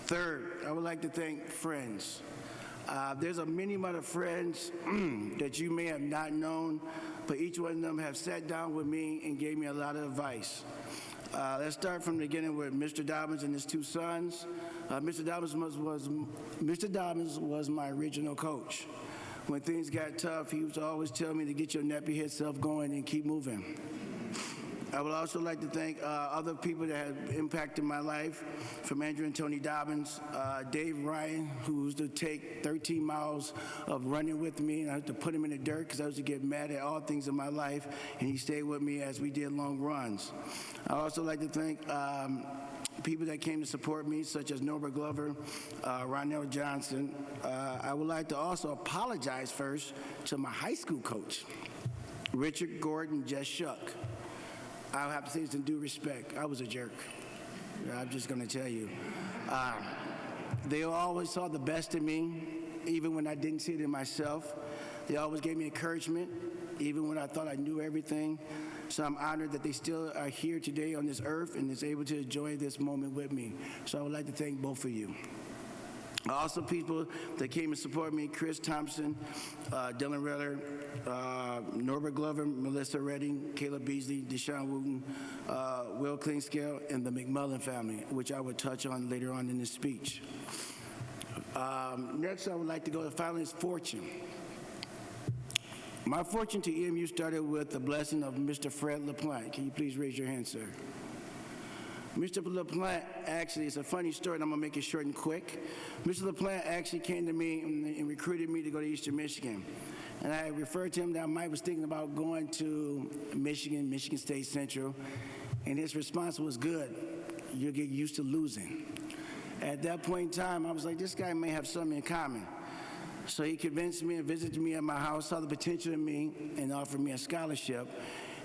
Third, I would like to thank friends. There's a many other friends that you may have not known, but each one of them have sat down with me and gave me a lot of advice. Let's start from the beginning with Mr. Dobbins and his 2 sons. Mr. Dobbins was my original coach. When things got tough, he used to always tell me to get your nappy head self going and keep moving. I would also like to thank other people that have impacted my life, from Andrew and Tony Dobbins, Dave Ryan, who used to take 13 miles of running with me, and I had to put him in the dirt because I used to get mad at all things in my life, and he stayed with me as we did long runs. I also like to thank people that came to support me, such as Norbert Glover, Ronell Johnson. I would like to also apologize first to my high school coach, Richard Gordon Just Shuck. I'll have to say this in due respect. I was a jerk. I'm just going to tell you. They always saw the best in me, even when I didn't see it in myself. They always gave me encouragement, even when I thought I knew everything. So I'm honored that they still are here today on this earth and is able to enjoy this moment with me. So I would like to thank both of you. Also, people that came and support me: Chris Thompson, Dylan Reller, Norbert Glover, Melissa Redding, Caleb Beasley, Deshaun Wooten, Will Klingscale, and the McMullen family, which I will touch on later on in this speech. Next, I would like to go to finalist fortune. My fortune to EMU started with the blessing of Mr. Fred LaPlante. Can you please raise your hand, sir? Mr. LaPlante, actually, it's a funny story, and I'm going to make it short and quick. Mr. LaPlante actually came to me and recruited me to go to Eastern Michigan. And I referred to him that I might was thinking about going to Michigan, Michigan State Central, and his response was, good, you'll get used to losing. At that point in time, I was like, this guy may have something in common. So he convinced me and visited me at my house, saw the potential in me, and offered me a scholarship.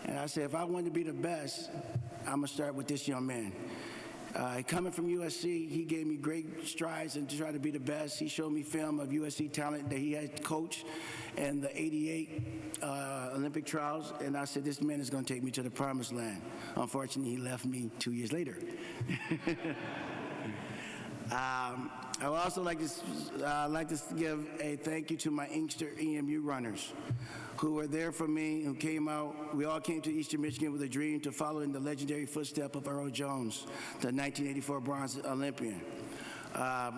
And I said, if I want to be the best, I'm going to start with this young man. Coming from USC, he gave me great strides and to try to be the best. He showed me film of USC talent that he had coached in the '88 Olympic trials, and I said, this man is going to take me to the promised land. Unfortunately, he left me 2 years later. I would also like to give a thank you to my Inkster EMU runners who were there for me, who came out. We all came to Eastern Michigan with a dream to follow in the legendary footsteps of Earl Jones, the 1984 bronze Olympian. I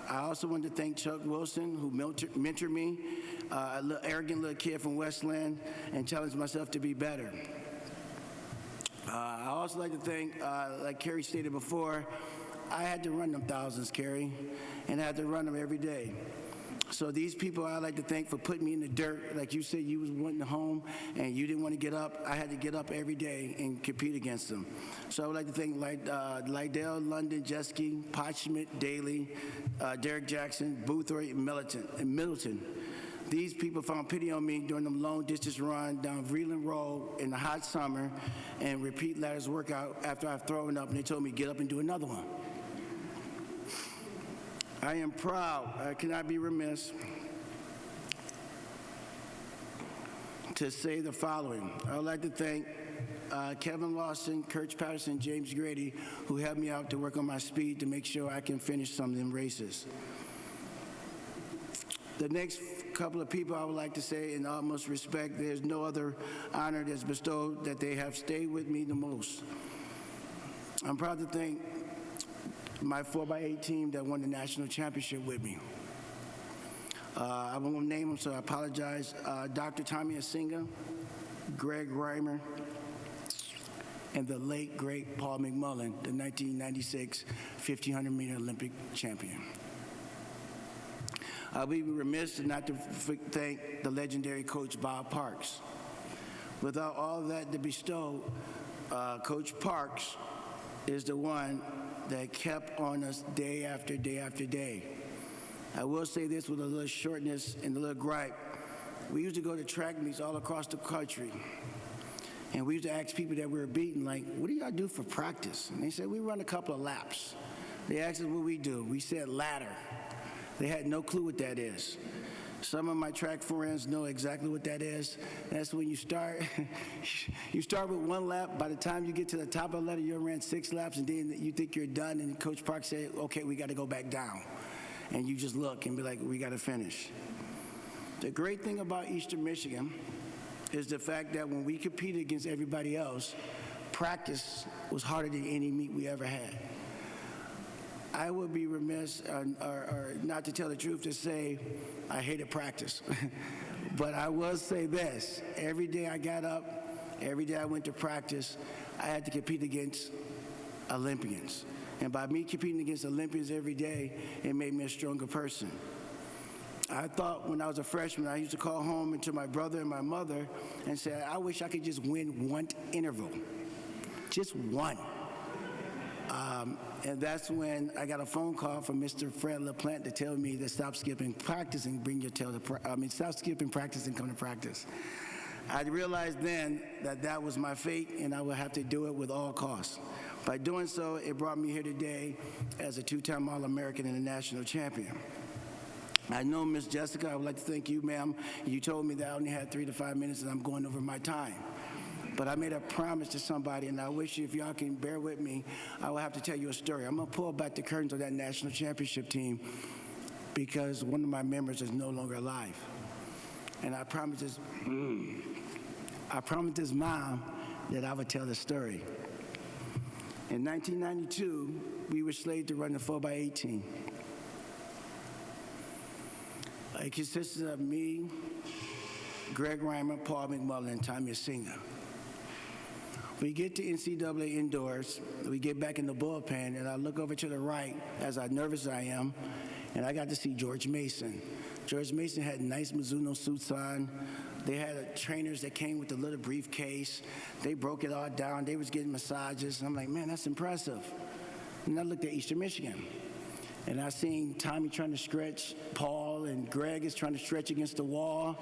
also want to thank Chuck Wilson, who mentored me, a little arrogant little kid from Westland, and challenged myself to be better. I also like to thank, like Carrie stated before, I had to run them thousands, Carrie, and I had to run them every day. So these people I'd like to thank for putting me in the dirt. Like you said, you was wanting home and you didn't want to get up. I had to get up every day and compete against them. So I would like to thank Lydell, London, Jeske, Potschmidt, Daly, Derek Jackson, Boothroyd, and Middleton. These people found pity on me during the long distance run down Vreeland Road in the hot summer and repeat ladders workout after I've thrown up, and they told me, get up and do another one. I am proud, I cannot be remiss to say the following. I would like to thank Kevin Lawson, Kurt Patterson, James Grady, who helped me out to work on my speed to make sure I can finish some of them races. The next couple of people I would like to say, in utmost respect, there's no other honor that's bestowed that they have stayed with me the most. I'm proud to thank my 4x8 team that won the national championship with me. I won't name them, so I apologize. Dr. Tommy Asinga, Greg Reimer, and the late, great Paul McMullen, the 1996 1500-meter Olympic champion. I'll be remiss not to thank the legendary Coach Bob Parks. Without all that to bestow, Coach Parks is the one that kept on us day after day after day. I will say this with a little shortness and a little gripe. We used to go to track meets all across the country, and we used to ask people that we were beating, like, what do y'all do for practice? And they said, we run a couple of laps. They asked us what we do. We said ladder. They had no clue what that is. Some of my track friends know exactly what that is. That's when you start, you start with one lap. By the time you get to the top of the ladder, you ran 6 laps, and then you think you're done, and Coach Park said, okay, we got to go back down. And you just look and be like, we got to finish. The great thing about Eastern Michigan is the fact that when we competed against everybody else, practice was harder than any meet we ever had. I would be remiss, or not to tell the truth, to say I hated practice. But I will say this, every day I got up, every day I went to practice, I had to compete against Olympians. And by me competing against Olympians every day, it made me a stronger person. I thought when I was a freshman, I used to call home to my brother and my mother and say, I wish I could just win one interval, just one. And that's when I got a phone call from Mr. Fred LaPlante to tell me to stop skipping practice and bring your tail to stop skipping practice and come to practice. I realized then that that was my fate, and I would have to do it with all costs. By doing so, it brought me here today as a 2-time All-American and a national champion. I know, Miss Jessica, I would like to thank you, ma'am. You told me that I only had 3 to 5 minutes, and I'm going over my time. But I made a promise to somebody, and I wish if y'all can bear with me, I will have to tell you a story. I'm going to pull back the curtains of that national championship team because one of my members is no longer alive. And I promised his mom that I would tell the story. In 1992, we were slated to run the 4x18. It consisted of me, Greg Reimer, Paul McMullen, and Tommy Singer. We get to NCAA indoors, we get back in the bullpen, and I look over to the right, as nervous as I am, and I got to see George Mason. George Mason had nice Mizuno suits on. They had trainers that came with a little briefcase. They broke it all down. They was getting massages. And I'm like, man, that's impressive. And I looked at Eastern Michigan. And I seen Tommy trying to stretch, Paul and Greg is trying to stretch against the wall.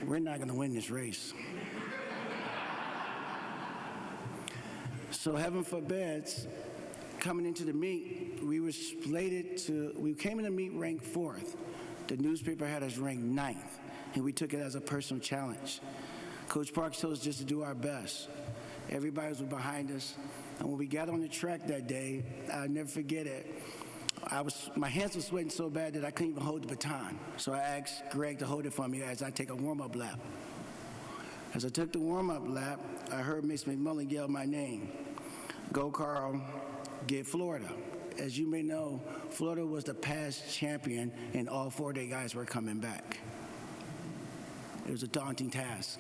We're not going to win this race. So heaven forbid, coming into the meet, we came in the meet ranked 4th. The newspaper had us ranked 9th, and we took it as a personal challenge. Coach Parks told us just to do our best. Everybody was behind us, and when we got on the track that day, I'll never forget it. My hands were sweating so bad that I couldn't even hold the baton. So I asked Greg to hold it for me as I take a warm-up lap. As I took the warm-up lap, I heard Miss McMullen yell my name. Go, Carl, get Florida. As you may know, Florida was the past champion, and all 4 of their guys were coming back. It was a daunting task.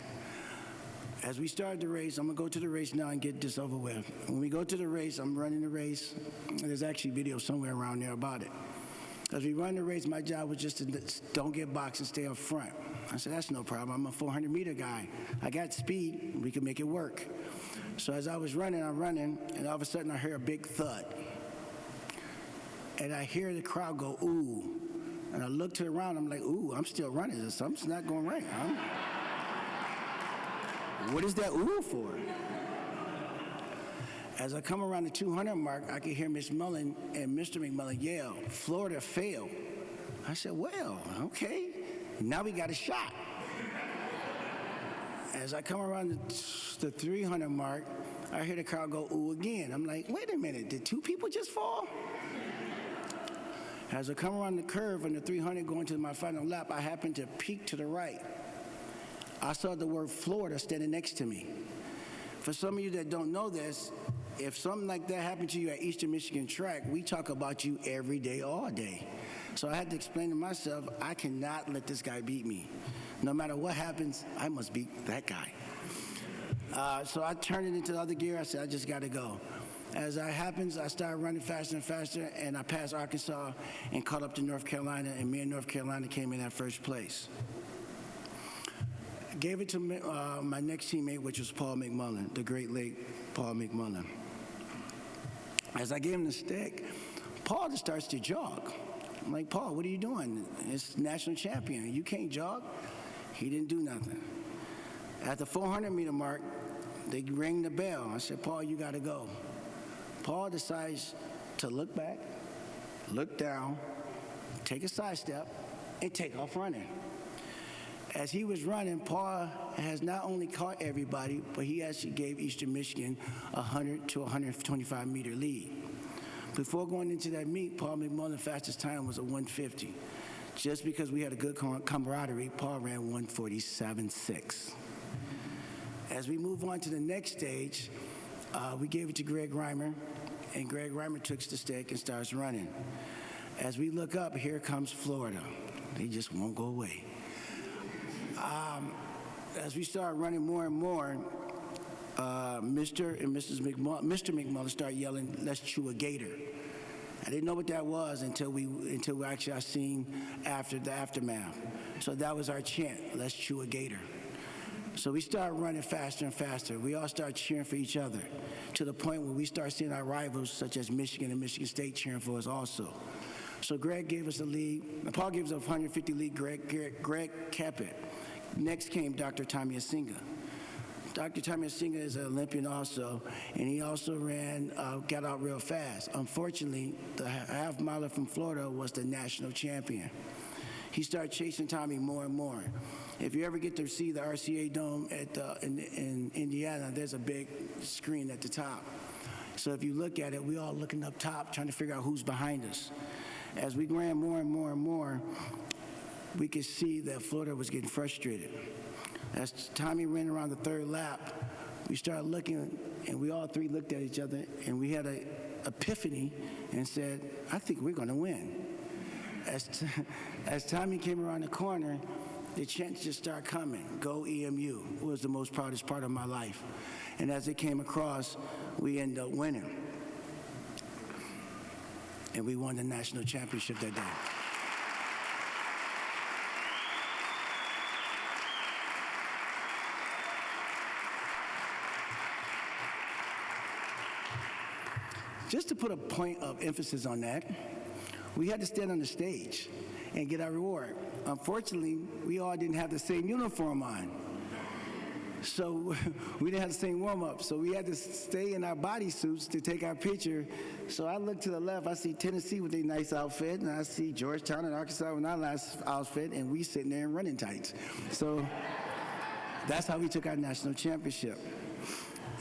As we started the race, I'm going to go to the race now and get this over with. When we go to the race, I'm running the race. There's actually video somewhere around there about it. As we run the race, my job was just to don't get boxed and stay up front. I said, that's no problem. I'm a 400-meter guy. I got speed. We can make it work. So as I was running, I'm running, and all of a sudden I hear a big thud. And I hear the crowd go, ooh. And I look to around, I'm like, ooh, I'm still running. Something's not going right. What is that ooh for? As I come around the 200 mark, I can hear Miss Mullen and Mr. McMullen yell, Florida failed. I said, well, okay, now we got a shot. As I come around the 300 mark, I hear the crowd go, ooh, again. I'm like, wait a minute, did 2 people just fall? As I come around the curve on the 300 going to my final lap, I happen to peek to the right. I saw the word Florida standing next to me. For some of you that don't know this, if something like that happened to you at Eastern Michigan track, we talk about you every day, all day. So I had to explain to myself, I cannot let this guy beat me. No matter what happens, I must beat that guy. So I turned it into the other gear. I said, I just got to go. As that happens, I started running faster and faster, and I passed Arkansas and caught up to North Carolina, and me and North Carolina came in at first place. Gave it to my next teammate, which was Paul McMullen, the great late Paul McMullen. As I gave him the stick, Paul just starts to jog. I'm like, Paul, what are you doing? It's national champion. You can't jog? He didn't do nothing. At the 400-meter mark, they rang the bell. I said, Paul, you got to go. Paul decides to look back, look down, take a side step, and take off running. As he was running, Paul has not only caught everybody, but he actually gave Eastern Michigan a 100 to 125-meter lead. Before going into that meet, Paul McMullen's fastest time was a 150. Just because we had a good camaraderie, Paul ran 147.6. As we move on to the next stage, we gave it to Greg Reimer, and Greg Reimer took the stick and starts running. As we look up, here comes Florida. They just won't go away. As we start running more and more, Mr. and Mrs. McMullen, Mr. McMullen started yelling, let's chew a gator. I didn't know what that was until we actually seen after the aftermath. So that was our chant, let's chew a gator. So we started running faster and faster. We all started cheering for each other to the point where we started seeing our rivals such as Michigan and Michigan State cheering for us also. So Greg gave us the lead. Paul gave us a 150 lead. Greg kept it. Next came Dr. Tommy Asinga. Dr. Tommy Asinga is an Olympian also, and he also got out real fast. Unfortunately, the half miler from Florida was the national champion. he started chasing Tommy more and more. If you ever get to see the RCA Dome in Indiana, there's a big screen at the top. So if you look at it, we all looking up top, trying to figure out who's behind us. As we ran more and more and more, we could see that Florida was getting frustrated. As Tommy ran around the third lap, we started looking, and we all three looked at each other, and we had an epiphany and said, I think we're going to win. As Tommy came around the corner, the chants just started coming. Go EMU. It was the most proudest part of my life. And as it came across, we ended up winning. And we won the national championship that day. Just to put a point of emphasis on that, we had to stand on the stage and get our reward. Unfortunately, we all didn't have the same uniform on. So we didn't have the same warm-up. So we had to stay in our bodysuits to take our picture. So I look to the left, I see Tennessee with a nice outfit, and I see Georgetown and Arkansas with our last outfit, and we sitting there in running tights. So that's how we took our national championship.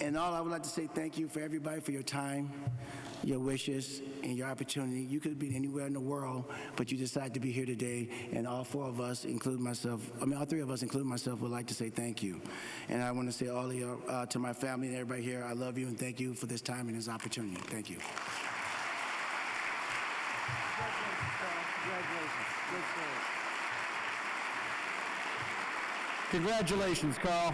And all I would like to say thank you for everybody for your time, your wishes, and your opportunity. You could have been anywhere in the world, but you decided to be here today, and all four of us, including myself, all three of us, including myself, would like to say thank you. And I want to say all of you, to my family and everybody here, I love you and thank you for this time and this opportunity. Thank you. Congratulations, Carl.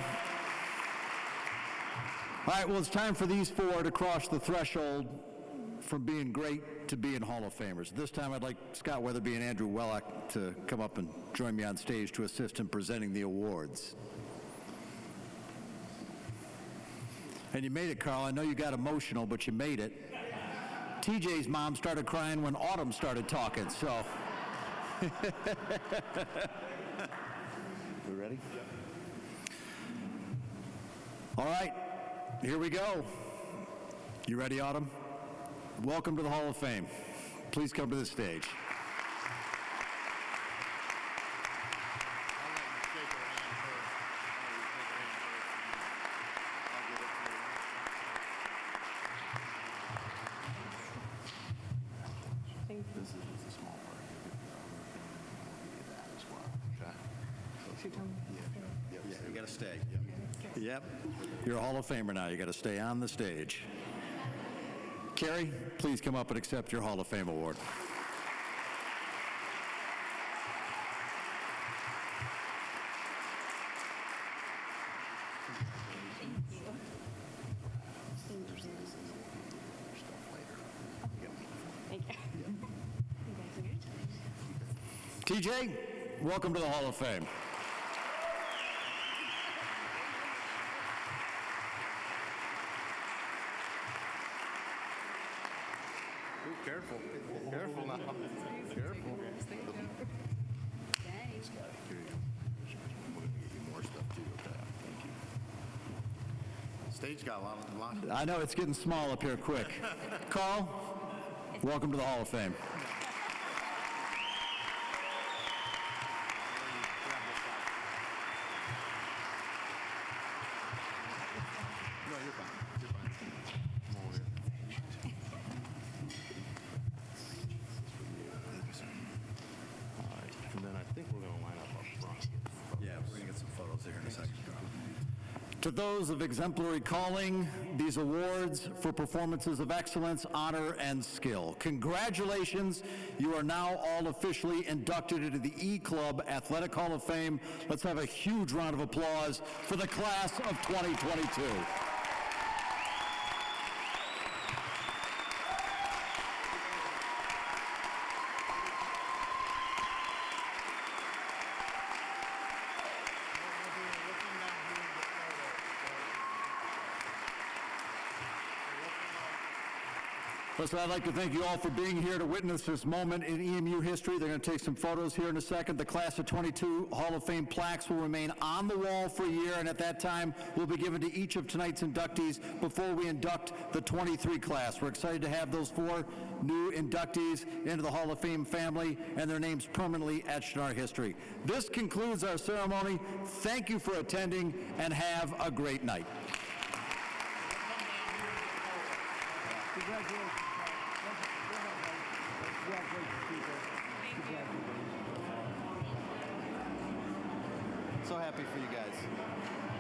All right, well, it's time for these four to cross the threshold from being great to being Hall of Famers. This time I'd like Scott Weatherby and Andrew Wellock to come up and join me on stage to assist in presenting the awards. And you made it, Carl. I know you got emotional, but you made it. TJ's mom started crying when Autumn started talking, so. We ready? All right. Here we go. You ready, Autumn? Welcome to the Hall of Fame. Please come to the stage. This is just a small part. That as well. Okay. Yeah, you got to stay. Yep. You're a Hall of Famer now. You got to stay on the stage. Carrie, please come up and accept your Hall of Fame award. TJ, welcome to the Hall of Fame. Careful. Careful now. Careful. Thanks. Here you go. We're going to get you more stuff too. Okay. Thank you. Stage got a lot. I know it's getting small up here quick. Carl, welcome to the Hall of Fame. No, you're fine. You're fine. Come over here. All right, and then I think we're going to line up front. Yeah, we're going to get some photos here in a second. To those of exemplary calling, these awards for performances of excellence, honor, and skill. Congratulations, you are now all officially inducted into the E-Club Athletic Hall of Fame. Let's have a huge round of applause for the class of 2022. Listen, I'd like to thank you all for being here to witness this moment in EMU history. They're going to take some photos here in a second. The Class of 22 Hall of Fame plaques will remain on the wall for a year, and at that time will be given to each of tonight's inductees before we induct the 23 class. We're excited to have those 4 new inductees into the Hall of Fame family and their names permanently etched in our history. This concludes our ceremony. Thank you for attending, and have a great night. So happy for you guys.